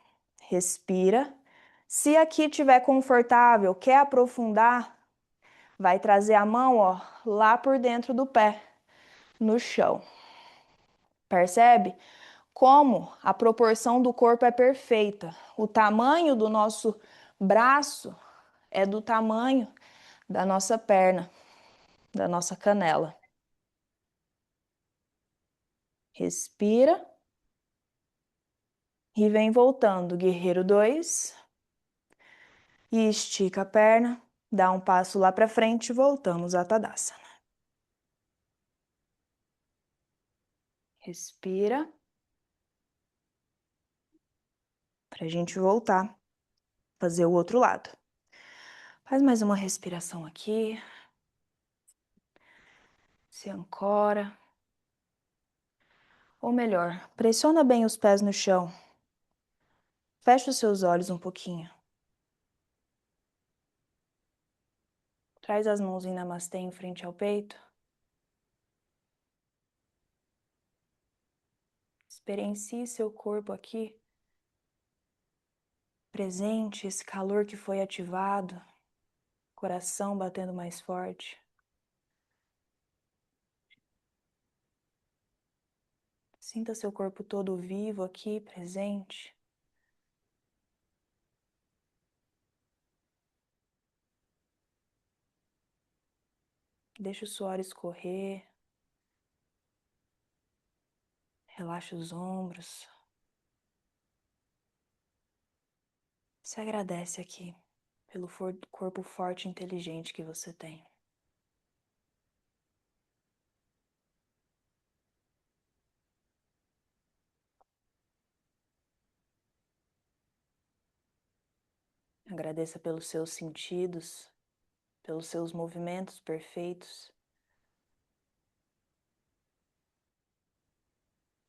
Respira. Se aqui tiver confortável, quer aprofundar, vai trazer a mão, ó, lá por dentro do pé, no chão. Percebe? Como a proporção do corpo é perfeita. O tamanho do nosso braço é do tamanho da nossa perna, da nossa canela. Respira. E vem voltando, guerreiro 2. E estica a perna, dá um passo lá para frente e voltamos a Tadasana. Respira. Para a gente voltar, fazer o outro lado. Faz mais uma respiração aqui. Se ancora. Ou melhor, pressiona bem os pés no chão. Fecha os seus olhos um pouquinho. Traz as mãos em Namastê em frente ao peito. Experiencie seu corpo aqui, presente, esse calor que foi ativado, coração batendo mais forte. Sinta seu corpo todo vivo aqui, presente. Deixa o suor escorrer. Relaxa os ombros. Se agradece aqui pelo corpo forte e inteligente que você tem. Agradeça pelos seus sentidos, pelos seus movimentos perfeitos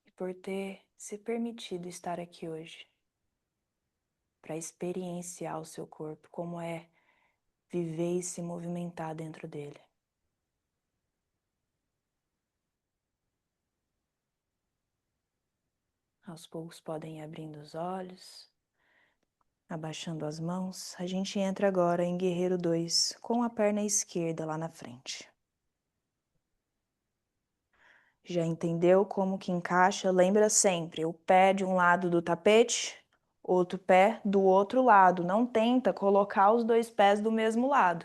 e por ter se permitido estar aqui hoje para experienciar o seu corpo, como é viver e se movimentar dentro dele. Aos poucos podem ir abrindo os olhos, abaixando as mãos. A gente entra agora em Guerreiro 2, com a perna esquerda lá na frente. Já entendeu como que encaixa? Lembra sempre, o pé de um lado do tapete, outro pé do outro lado. Não tenta colocar os dois pés do mesmo lado.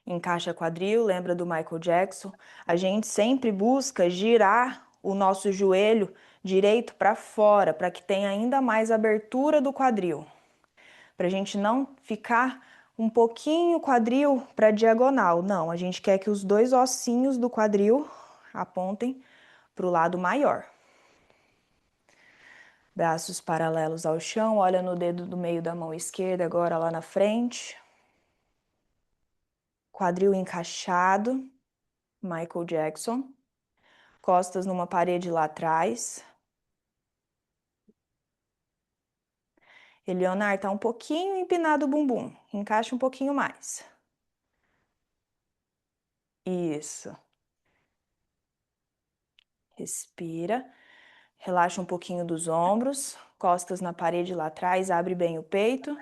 Encaixa quadril, lembra do Michael Jackson? A gente sempre busca girar o nosso joelho direito para fora, para que tenha ainda mais abertura do quadril. Para a gente não ficar um pouquinho quadril para diagonal. Não, a gente quer que os dois ossinhos do quadril apontem para o lado maior. Braços paralelos ao chão, olha no dedo do meio da mão esquerda agora lá na frente. Quadril encaixado, Michael Jackson. Costas numa parede lá atrás. Eleonar tá um pouquinho empinado o bumbum. Encaixa um pouquinho mais. Isso. Respira. Relaxa um pouquinho dos ombros. Costas na parede lá atrás. Abre bem o peito.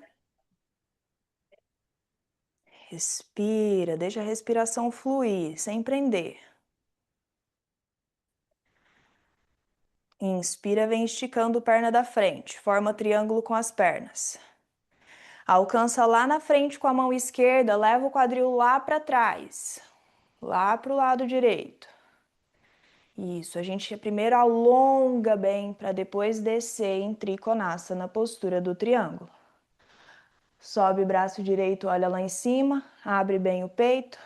Respira. Deixa a respiração fluir, sem prender. Inspira, vem esticando perna da frente. Forma triângulo com as pernas. Alcança lá na frente com a mão esquerda. Leva o quadril lá para trás. Lá para o lado direito. Isso, a gente primeiro alonga bem para depois descer em Trikonasana, na postura do triângulo. Sobe braço direito, olha lá em cima, abre bem o peito.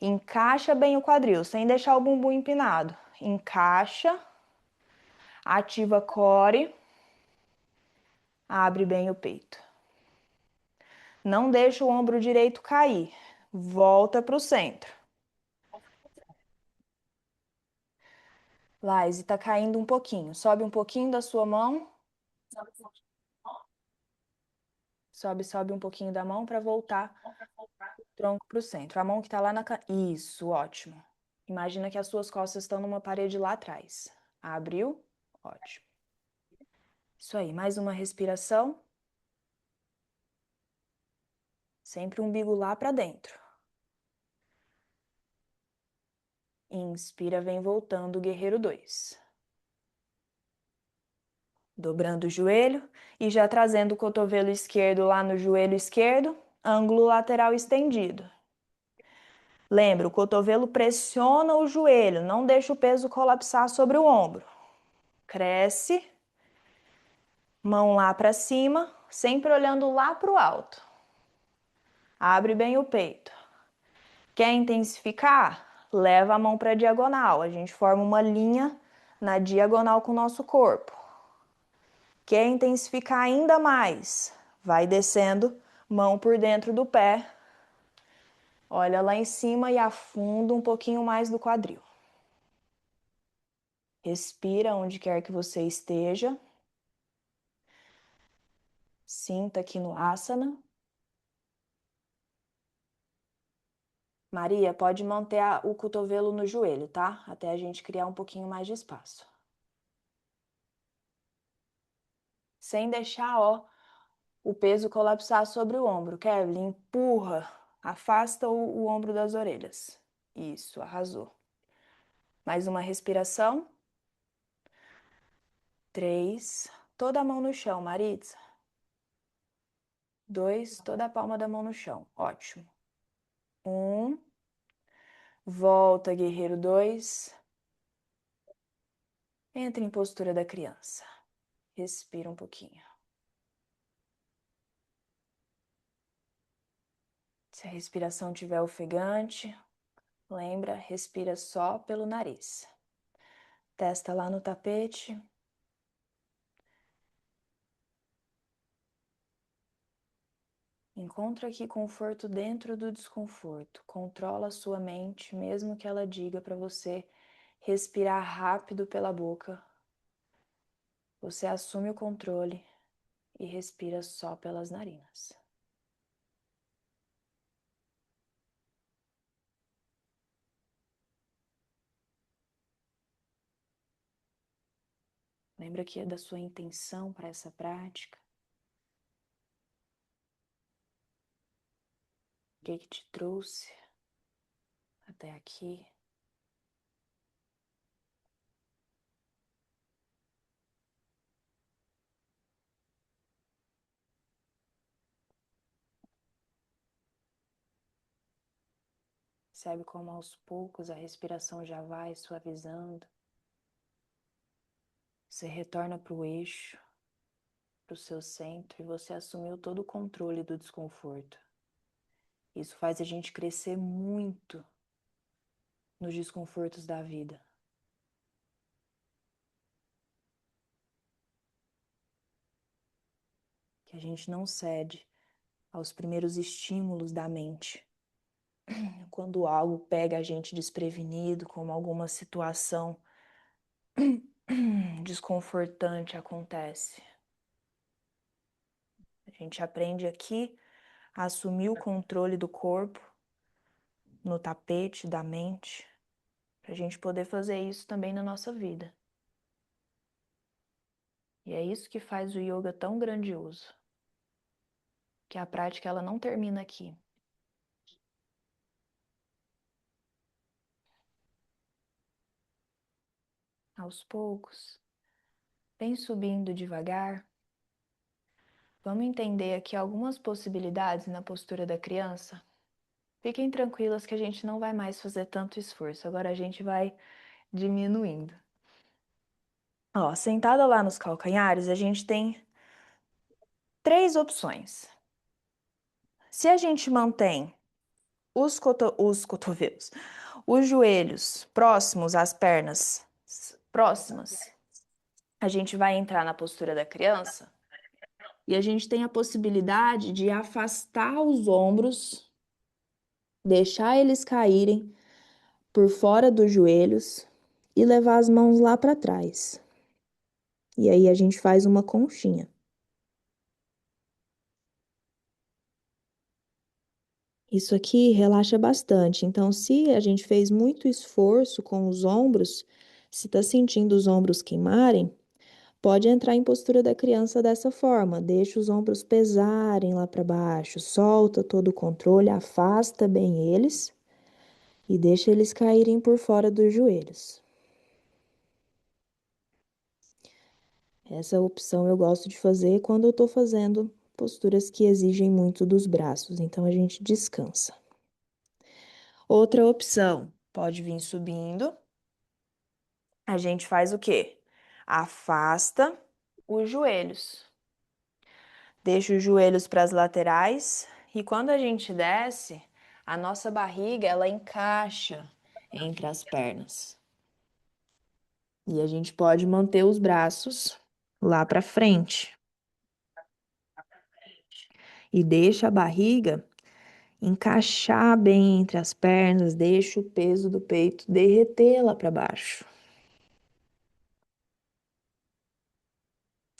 Encaixa bem o quadril, sem deixar o bumbum empinado. Encaixa, ativa core, abre bem o peito. Não deixa o ombro direito cair, volta para o centro. Laís, tá caindo um pouquinho. Sobe um pouquinho da sua mão. Sobe um pouquinho da mão para voltar o tronco para o centro. A mão que tá lá na... Isso, ótimo. Imagina que as suas costas estão numa parede lá atrás. Abriu? Ótimo. Isso aí, mais uma respiração. Sempre o umbigo lá para dentro. Inspira, vem voltando, guerreiro 2. Dobrando o joelho e já trazendo o cotovelo esquerdo lá no joelho esquerdo, ângulo lateral estendido. Lembra, o cotovelo pressiona o joelho, não deixa o peso colapsar sobre o ombro. Cresce, mão lá para cima, sempre olhando lá para o alto. Abre bem o peito. Quer intensificar? Leva a mão para a diagonal. A gente forma uma linha na diagonal com o nosso corpo. Quer intensificar ainda mais? Vai descendo, mão por dentro do pé. Olha lá em cima e afunda um pouquinho mais do quadril. Respira onde quer que você esteja. Sinta aqui no asana. Maria, pode manter o cotovelo no joelho, tá? Até a gente criar um pouquinho mais de espaço. Sem deixar, ó, o peso colapsar sobre o ombro. Kevin, empurra, afasta o ombro das orelhas. Isso, arrasou. Mais uma respiração. 3, toda a mão no chão, Maritza. 2, toda a palma da mão no chão. Ótimo. 1, volta, guerreiro 2. Entra em postura da criança. Respira um pouquinho. Se a respiração estiver ofegante, lembra, respira só pelo nariz. Testa lá no tapete. Encontra aqui conforto dentro do desconforto. Controla a sua mente, mesmo que ela diga para você respirar rápido pela boca. Você assume o controle e respira só pelas narinas. Lembra que é da sua intenção para essa prática? O que te trouxe até aqui? Percebe como aos poucos a respiração já vai suavizando. Você retorna para o eixo, para o seu centro, e você assumiu todo o controle do desconforto. Isso faz a gente crescer muito nos desconfortos da vida. Que a gente não cede aos primeiros estímulos da mente. Quando algo pega a gente desprevenido, como alguma situação desconfortante acontece. A gente aprende aqui a assumir o controle do corpo, no tapete da mente, para a gente poder fazer isso também na nossa vida. E é isso que faz o yoga tão grandioso, que a prática ela não termina aqui. Aos poucos, vem subindo devagar. Vamos entender aqui algumas possibilidades na postura da criança. Fiquem tranquilas que a gente não vai mais fazer tanto esforço, agora a gente vai diminuindo. Ó, sentada lá nos calcanhares, a gente tem 3 opções. Se a gente mantém os cotovelos, os joelhos próximos às pernas próximas, a gente vai entrar na postura da criança e a gente tem a possibilidade de afastar os ombros, deixar eles caírem por fora dos joelhos e levar as mãos lá para trás. E aí a gente faz uma conchinha. Isso aqui relaxa bastante. Então, se a gente fez muito esforço com os ombros, se está sentindo os ombros queimarem, pode entrar em postura da criança dessa forma. Deixa os ombros pesarem lá para baixo, solta todo o controle, afasta bem eles e deixa eles caírem por fora dos joelhos. Essa opção eu gosto de fazer quando eu estou fazendo posturas que exigem muito dos braços, então a gente descansa. Outra opção, pode vir subindo. A gente faz o quê? Afasta os joelhos. Deixa os joelhos para as laterais e quando a gente desce, a nossa barriga ela encaixa entre as pernas. E a gente pode manter os braços lá para frente. E deixa a barriga encaixar bem entre as pernas, deixa o peso do peito derreter lá para baixo.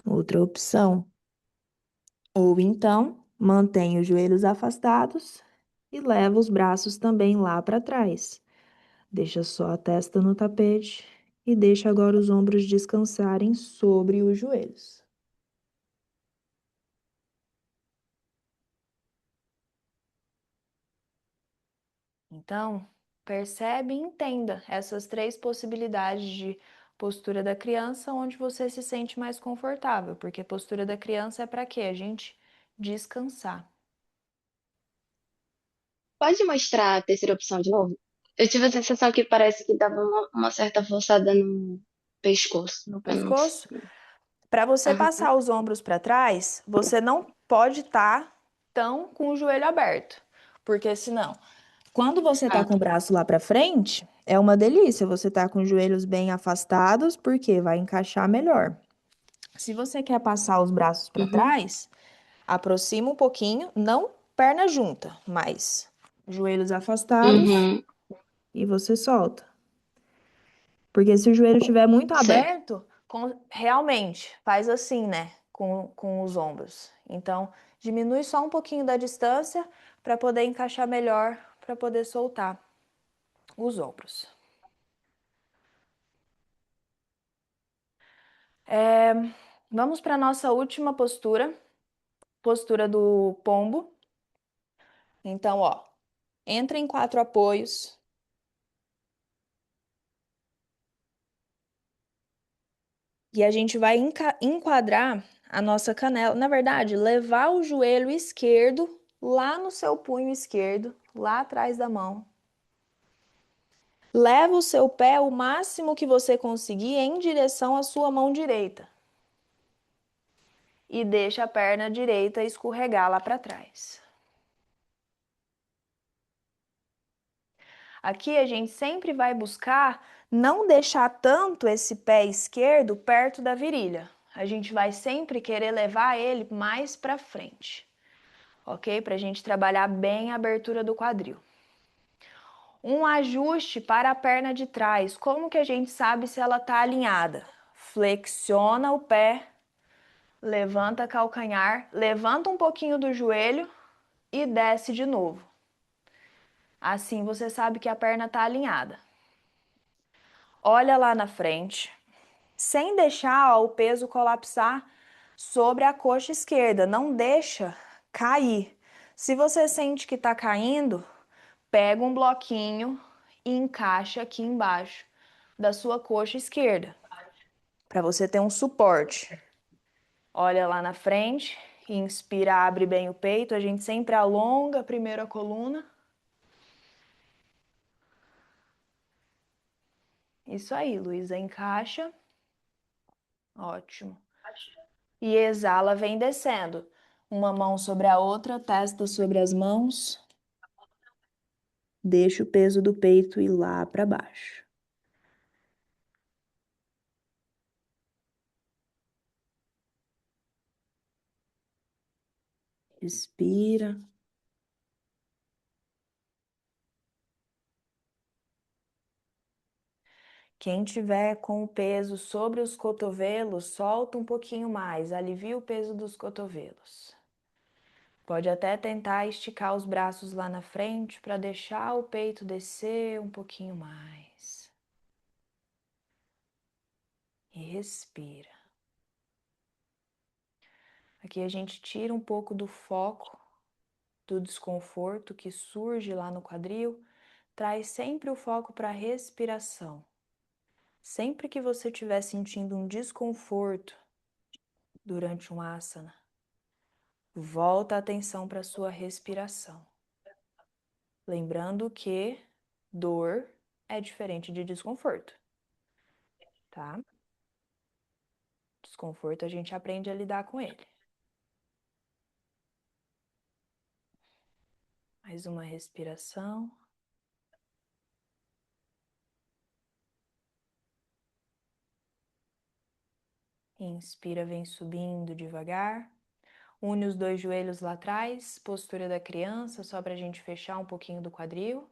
Outra opção. Ou então, mantém os joelhos afastados e leva os braços também lá para trás. Deixa só a testa no tapete e deixa agora os ombros descansarem sobre os joelhos. Então, percebe e entenda essas três possibilidades de postura da criança onde você se sente mais confortável, porque postura da criança é para quê? A gente descansar. Pode mostrar a terceira opção de novo? Eu tive a sensação que parece que dava uma certa forçada no pescoço. No Eu não... pescoço, para você Aham. passar os ombros para trás, você não pode estar tão com o joelho aberto, porque senão, quando você tá Ah, com tá. o braço lá para frente, é uma delícia. Você tá com os joelhos bem afastados, porque vai encaixar melhor. Se você quer passar os braços para Uhum. trás, aproxima um pouquinho, não perna junta, mas joelhos afastados Uhum. e você solta. Porque se o joelho estiver muito Certo. aberto, realmente faz assim, né? Com os ombros. Então, diminui só um pouquinho da distância para poder encaixar melhor, para poder soltar os ombros. Vamos para a nossa última postura, postura do pombo. Então, ó, entra em quatro apoios. E a gente vai enquadrar a nossa canela, na verdade, levar o joelho esquerdo lá no seu punho esquerdo, lá atrás da mão. Leva o seu pé o máximo que você conseguir em direção à sua mão direita. E deixa a perna direita escorregar lá para trás. Aqui a gente sempre vai buscar não deixar tanto esse pé esquerdo perto da virilha. A gente vai sempre querer levar ele mais para frente, ok? Para a gente trabalhar bem a abertura do quadril. Um ajuste para a perna de trás. Como que a gente sabe se ela está alinhada? Flexiona o pé, levanta calcanhar, levanta um pouquinho do joelho e desce de novo. Assim você sabe que a perna está alinhada. Olha lá na frente, sem deixar o peso colapsar sobre a coxa esquerda. Não deixa cair. Se você sente que está caindo, pega um bloquinho e encaixa aqui embaixo da sua coxa esquerda, para você ter um suporte. Olha lá na frente, inspira, abre bem o peito, a gente sempre alonga primeiro a coluna. Isso aí, Luísa, encaixa. Ótimo. E exala, vem descendo. Uma mão sobre a outra, testa sobre as mãos. Deixa o peso do peito ir lá para baixo. Respira. Quem tiver com o peso sobre os cotovelos, solta um pouquinho mais, alivia o peso dos cotovelos. Pode até tentar esticar os braços lá na frente para deixar o peito descer um pouquinho mais. E respira. Aqui a gente tira um pouco do foco do desconforto que surge lá no quadril, traz sempre o foco para a respiração. Sempre que você estiver sentindo um desconforto durante um asana, volta a atenção para a sua respiração. Lembrando que dor é diferente de desconforto, tá? Desconforto a gente aprende a lidar com ele. Mais uma respiração. Inspira, vem subindo devagar. Une os dois joelhos lá atrás, postura da criança, só para a gente fechar um pouquinho do quadril.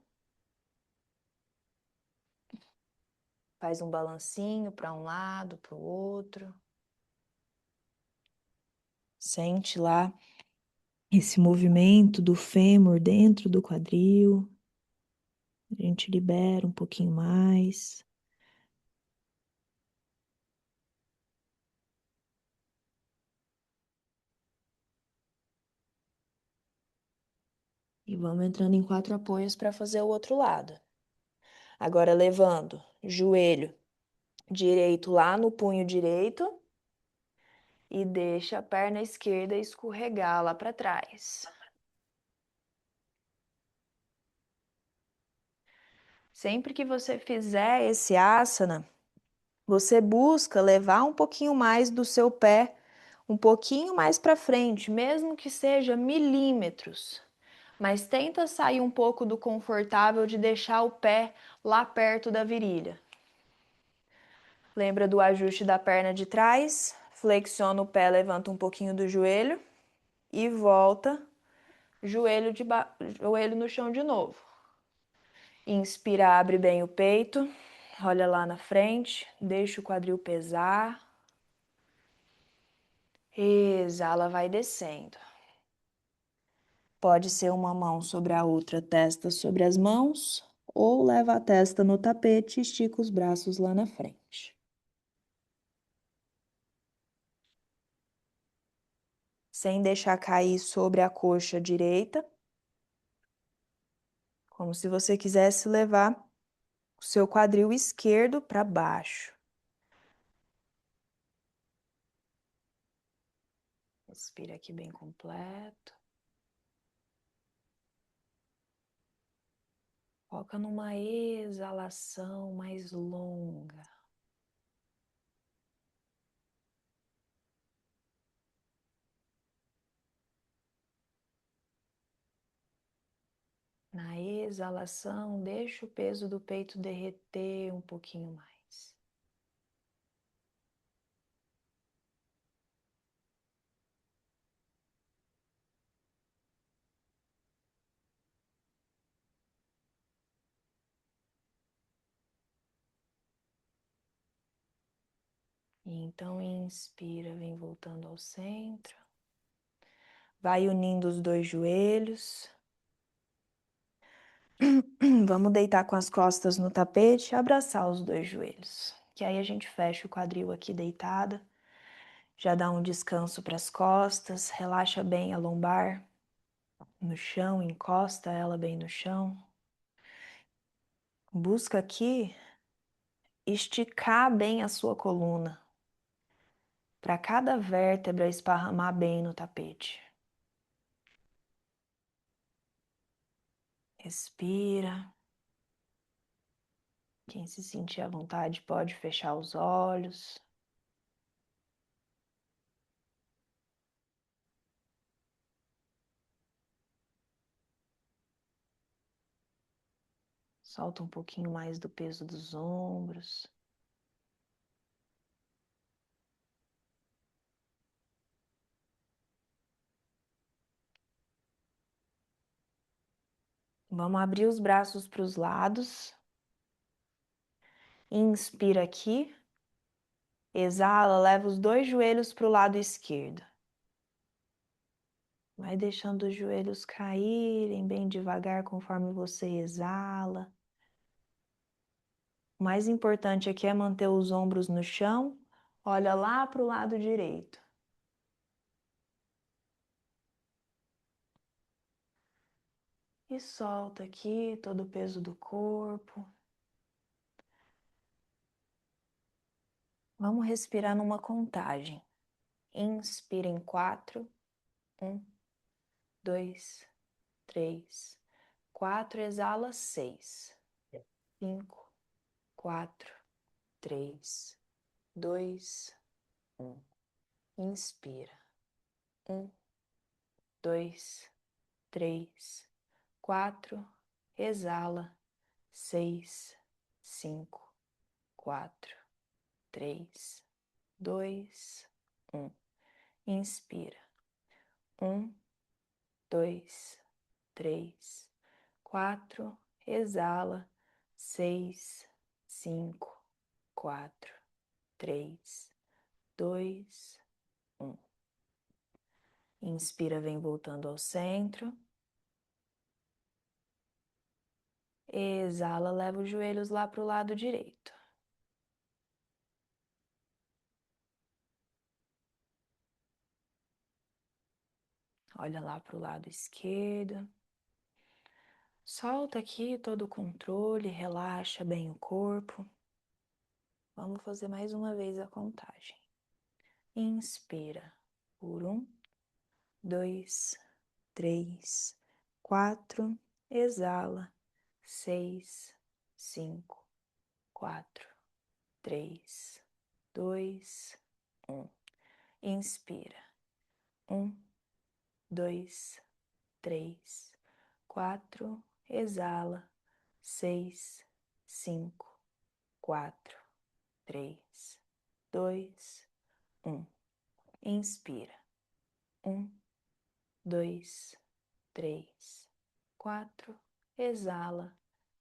Faz um balancinho para um lado, para o outro. Sente lá esse movimento do fêmur dentro do quadril. A gente libera um pouquinho mais. E vamos entrando em 4 apoios para fazer o outro lado. Agora levando joelho direito lá no punho direito e deixa a perna esquerda escorregar lá para trás. Sempre que você fizer esse asana, você busca levar um pouquinho mais do seu pé, um pouquinho mais para frente, mesmo que seja milímetros. Mas tenta sair um pouco do confortável de deixar o pé lá perto da virilha. Lembra do ajuste da perna de trás? Flexiona o pé, levanta um pouquinho do joelho e volta, joelho no chão de novo. Inspira, abre bem o peito, olha lá na frente, deixa o quadril pesar. Exala, vai descendo. Pode ser uma mão sobre a outra, testa sobre as mãos, ou leva a testa no tapete e estica os braços lá na frente. Sem deixar cair sobre a coxa direita, como se você quisesse levar o seu quadril esquerdo para baixo. Respira aqui bem completo. Foca numa exalação mais longa. Na exalação, deixa o peso do peito derreter um pouquinho mais. E então inspira, vem voltando ao centro. Vai unindo os dois joelhos. Vamos deitar com as costas no tapete e abraçar os dois joelhos. Que aí a gente fecha o quadril aqui deitada. Já dá um descanso para as costas, relaxa bem a lombar no chão, encosta ela bem no chão. Busca aqui esticar bem a sua coluna, para cada vértebra esparramar bem no tapete. Respira. Quem se sentir à vontade pode fechar os olhos. Solta um pouquinho mais do peso dos ombros. Vamos abrir os braços para os lados. Inspira aqui. Exala, leva os 2 joelhos para o lado esquerdo. Vai deixando os joelhos caírem bem devagar conforme você exala. O mais importante aqui é manter os ombros no chão. Olha lá para o lado direito. E solta aqui todo o peso do corpo. Vamos respirar numa contagem. Inspira em 4. 1, 2, 3, 4. Exala 6. 5, 4, 3, 2, 1. Inspira. 1, 2, 3, 4. Exala. 6, 5, 4, 3, 2, 1. Inspira. 1, 2, 3, 4. Exala. 6, 5, 4, 3, 2, 1. Inspira, vem voltando ao centro. Exala, leva os joelhos lá para o lado direito. Olha lá para o lado esquerdo. Solta aqui todo o controle, relaxa bem o corpo. Vamos fazer mais uma vez a contagem. Inspira por 1, 2, 3, 4. Exala. 6, 5, 4, 3, 2, 1. Inspira. 1, 2, 3, 4. Exala. 6, 5, 4, 3, 2, 1. Inspira. 1, 2, 3, 4. Exala.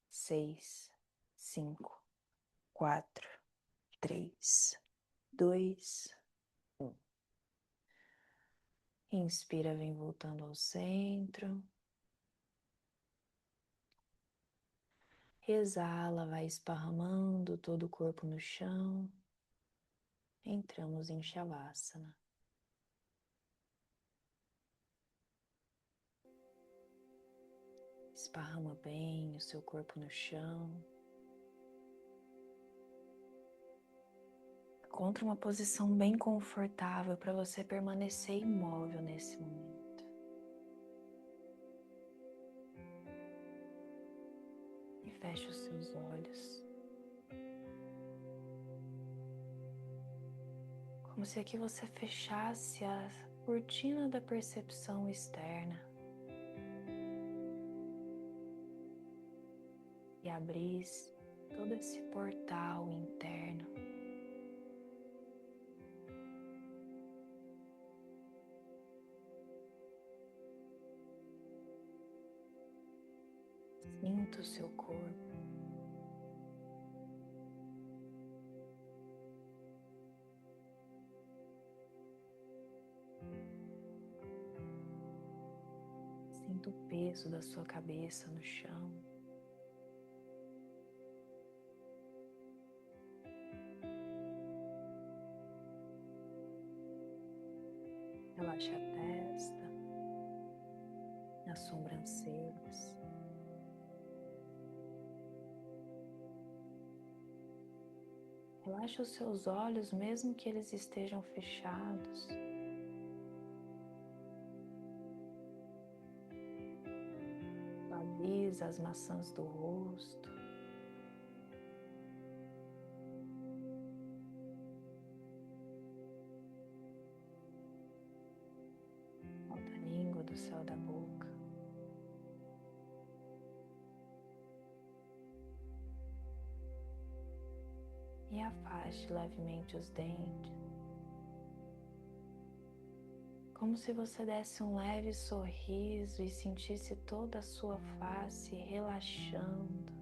6, 5, 4, 3, 2, 1. Inspira, vem voltando ao centro. Exala, vai esparramando todo o corpo no chão. Entramos em Shavasana. Esparrama bem o seu corpo no chão. Encontre uma posição bem confortável para você permanecer imóvel nesse momento. E feche os seus olhos. Como se aqui você fechasse a cortina da percepção externa e abrisse todo esse portal interno. Sinta o seu corpo. Sinta o peso da sua cabeça no chão. Relaxe a testa, as sobrancelhas. Relaxe os seus olhos, mesmo que eles estejam fechados. Suaviza as maçãs do rosto. Solta a língua do céu da boca. E afaste levemente os dentes. Como se você desse um leve sorriso e sentisse toda a sua face relaxando.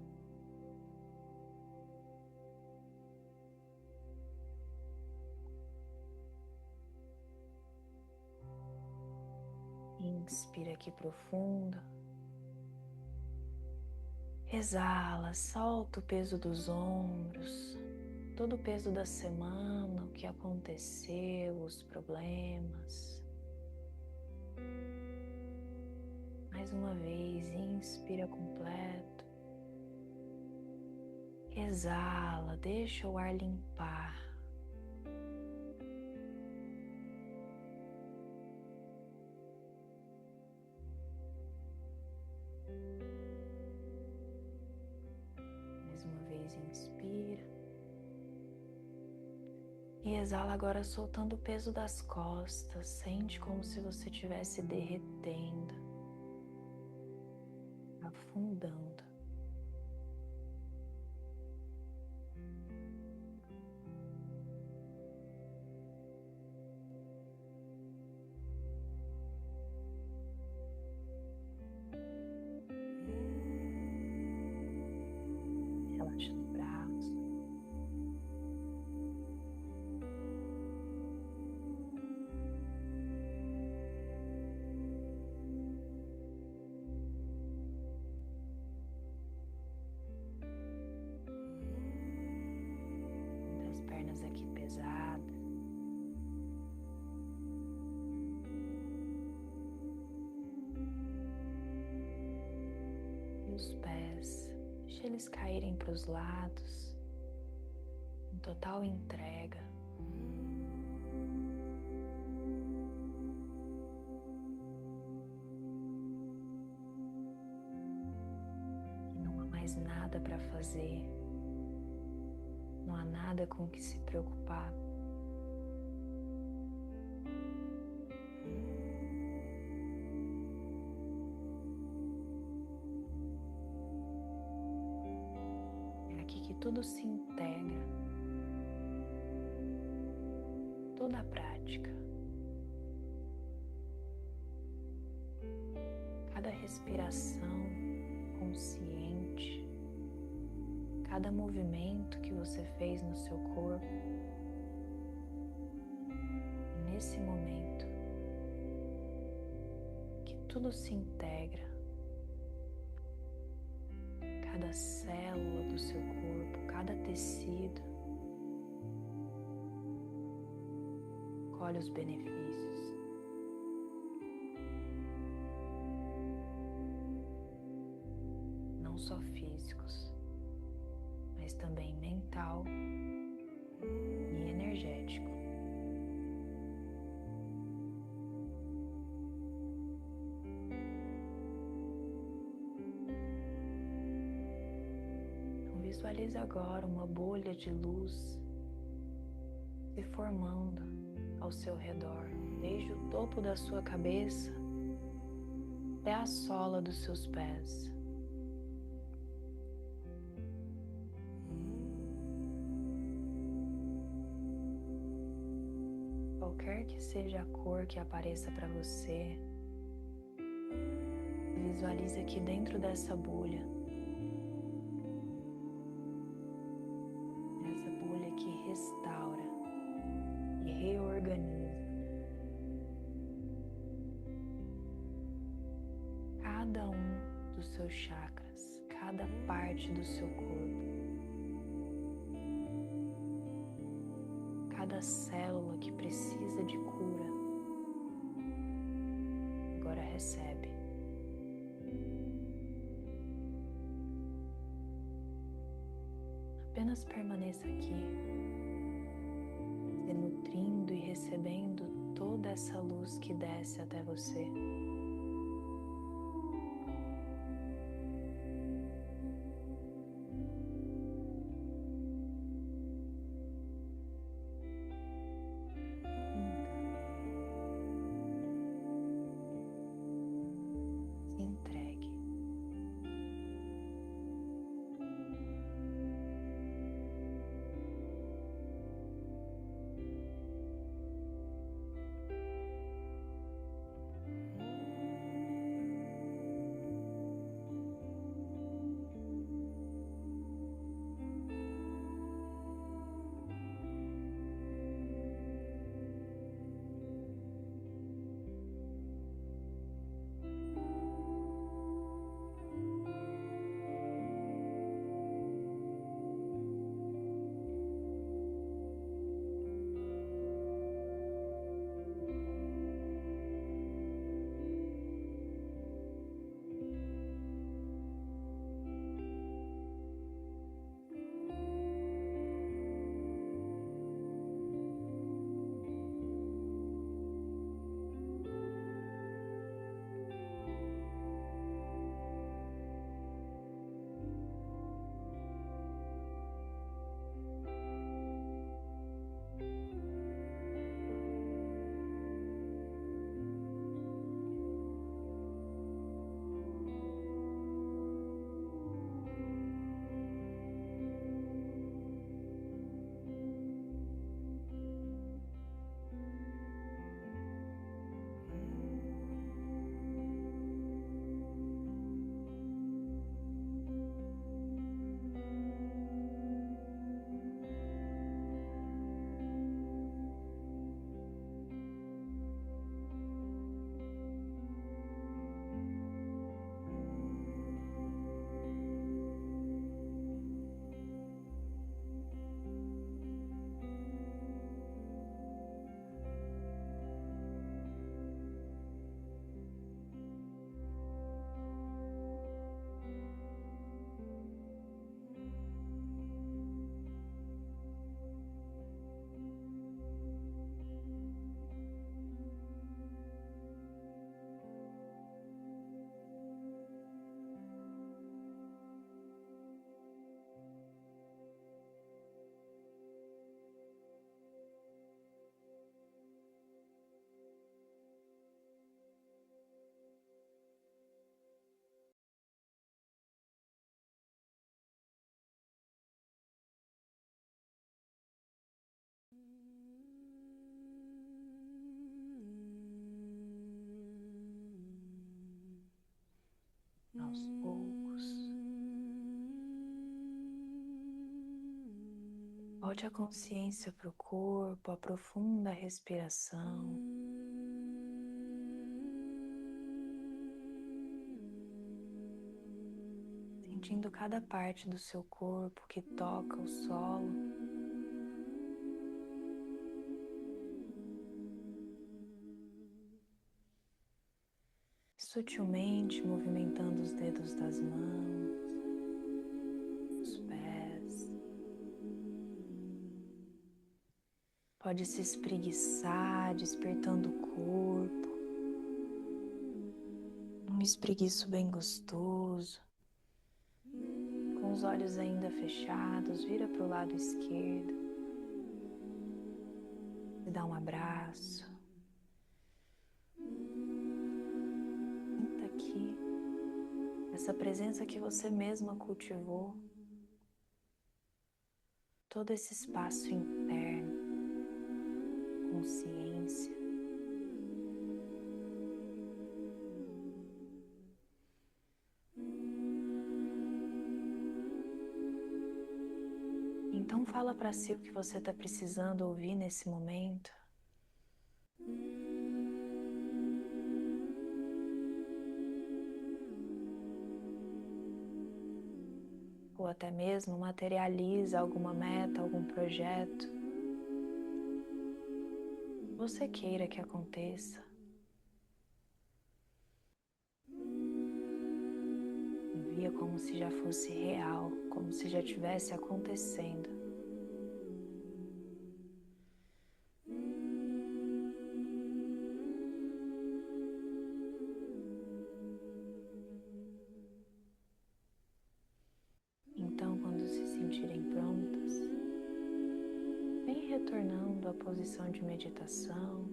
Inspira aqui profundo. Exala, solta o peso dos ombros, todo o peso da semana, o que aconteceu, os problemas. Mais uma vez, inspira completo. Exala, deixa o ar limpar. Mais uma vez, inspira. E exala agora soltando o peso das costas. Sente como se você estivesse derretendo, afundando. Relaxa no braço. As pernas aqui pesadas. E os pés, deixa eles caírem para os lados, em total entrega. E não há mais nada para fazer, não há nada com o que se preocupar. É aqui que tudo se integra, toda a prática, cada respiração consciente, cada movimento que você fez no seu corpo. Nesse momento que tudo se integra, cada célula do seu corpo, cada tecido colhe os benefícios. Não só físicos, mas também mental e energético. Visualize agora uma bolha de luz se formando ao seu redor, desde o topo da sua cabeça até a sola dos seus pés. Qualquer que seja a cor que apareça para você, visualize aqui dentro dessa bolha. Que restaura e reorganiza cada um dos seus chakras, cada parte do seu corpo, cada célula que precisa de cura. Agora recebe. Apenas permaneça aqui, se nutrindo e recebendo toda essa luz que desce até você. Se entregue. Volte a consciência para o corpo, aprofunda a respiração. Sentindo cada parte do seu corpo que toca o solo. Sutilmente movimentando os dedos das mãos, os pés. Pode se espreguiçar, despertando o corpo. Um espreguiço bem gostoso. Com os olhos ainda fechados, vira para o lado esquerdo. E dá um abraço. Sinta aqui essa presença que você mesma cultivou. Todo esse espaço interno, consciência. Então fala para si o que você está precisando ouvir nesse momento. Ou até mesmo materializa alguma meta, algum projeto que você queira que aconteça. Envia como se já fosse real, como se já estivesse acontecendo. Então, quando se sentirem prontas, vem retornando à posição de meditação.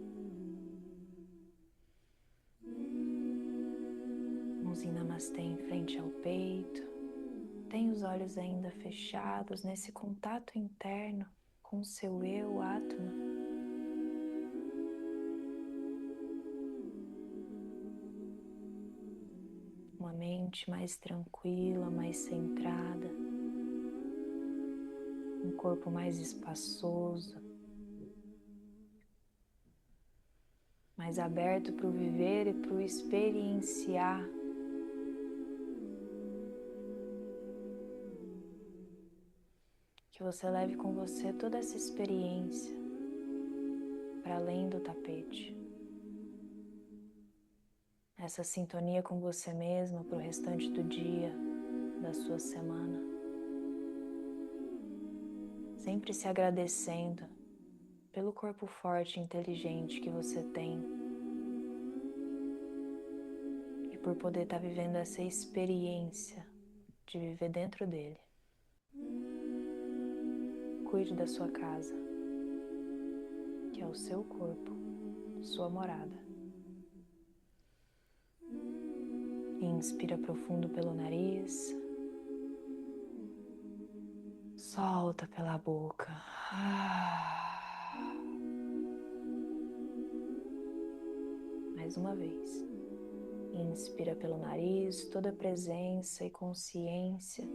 Mãozinha namastê em frente ao peito. Tem os olhos ainda fechados nesse contato interno com o seu eu, Atma. Uma mente mais tranquila, mais centrada. Um corpo mais espaçoso. Mais aberto para o viver e para o experienciar. Que você leve com você toda essa experiência para além do tapete. Essa sintonia com você mesma para o restante do dia, da sua semana. Sempre se agradecendo pelo corpo forte e inteligente que você tem. E por poder estar vivendo essa experiência de viver dentro dele. Cuide da sua casa, que é o seu corpo, sua morada. Inspira profundo pelo nariz. Solta pela boca. Mais uma vez. Inspira pelo nariz, toda a presença e consciência.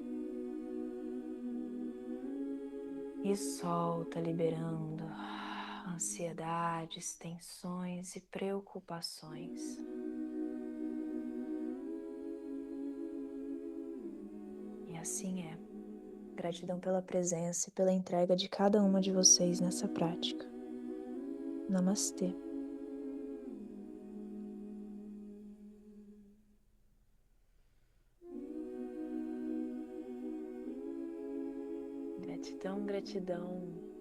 E solta, liberando ansiedades, tensões e preocupações. E assim é. Gratidão pela presença e pela entrega de cada uma de vocês nessa prática. Namastê. Gratidão, gratidão.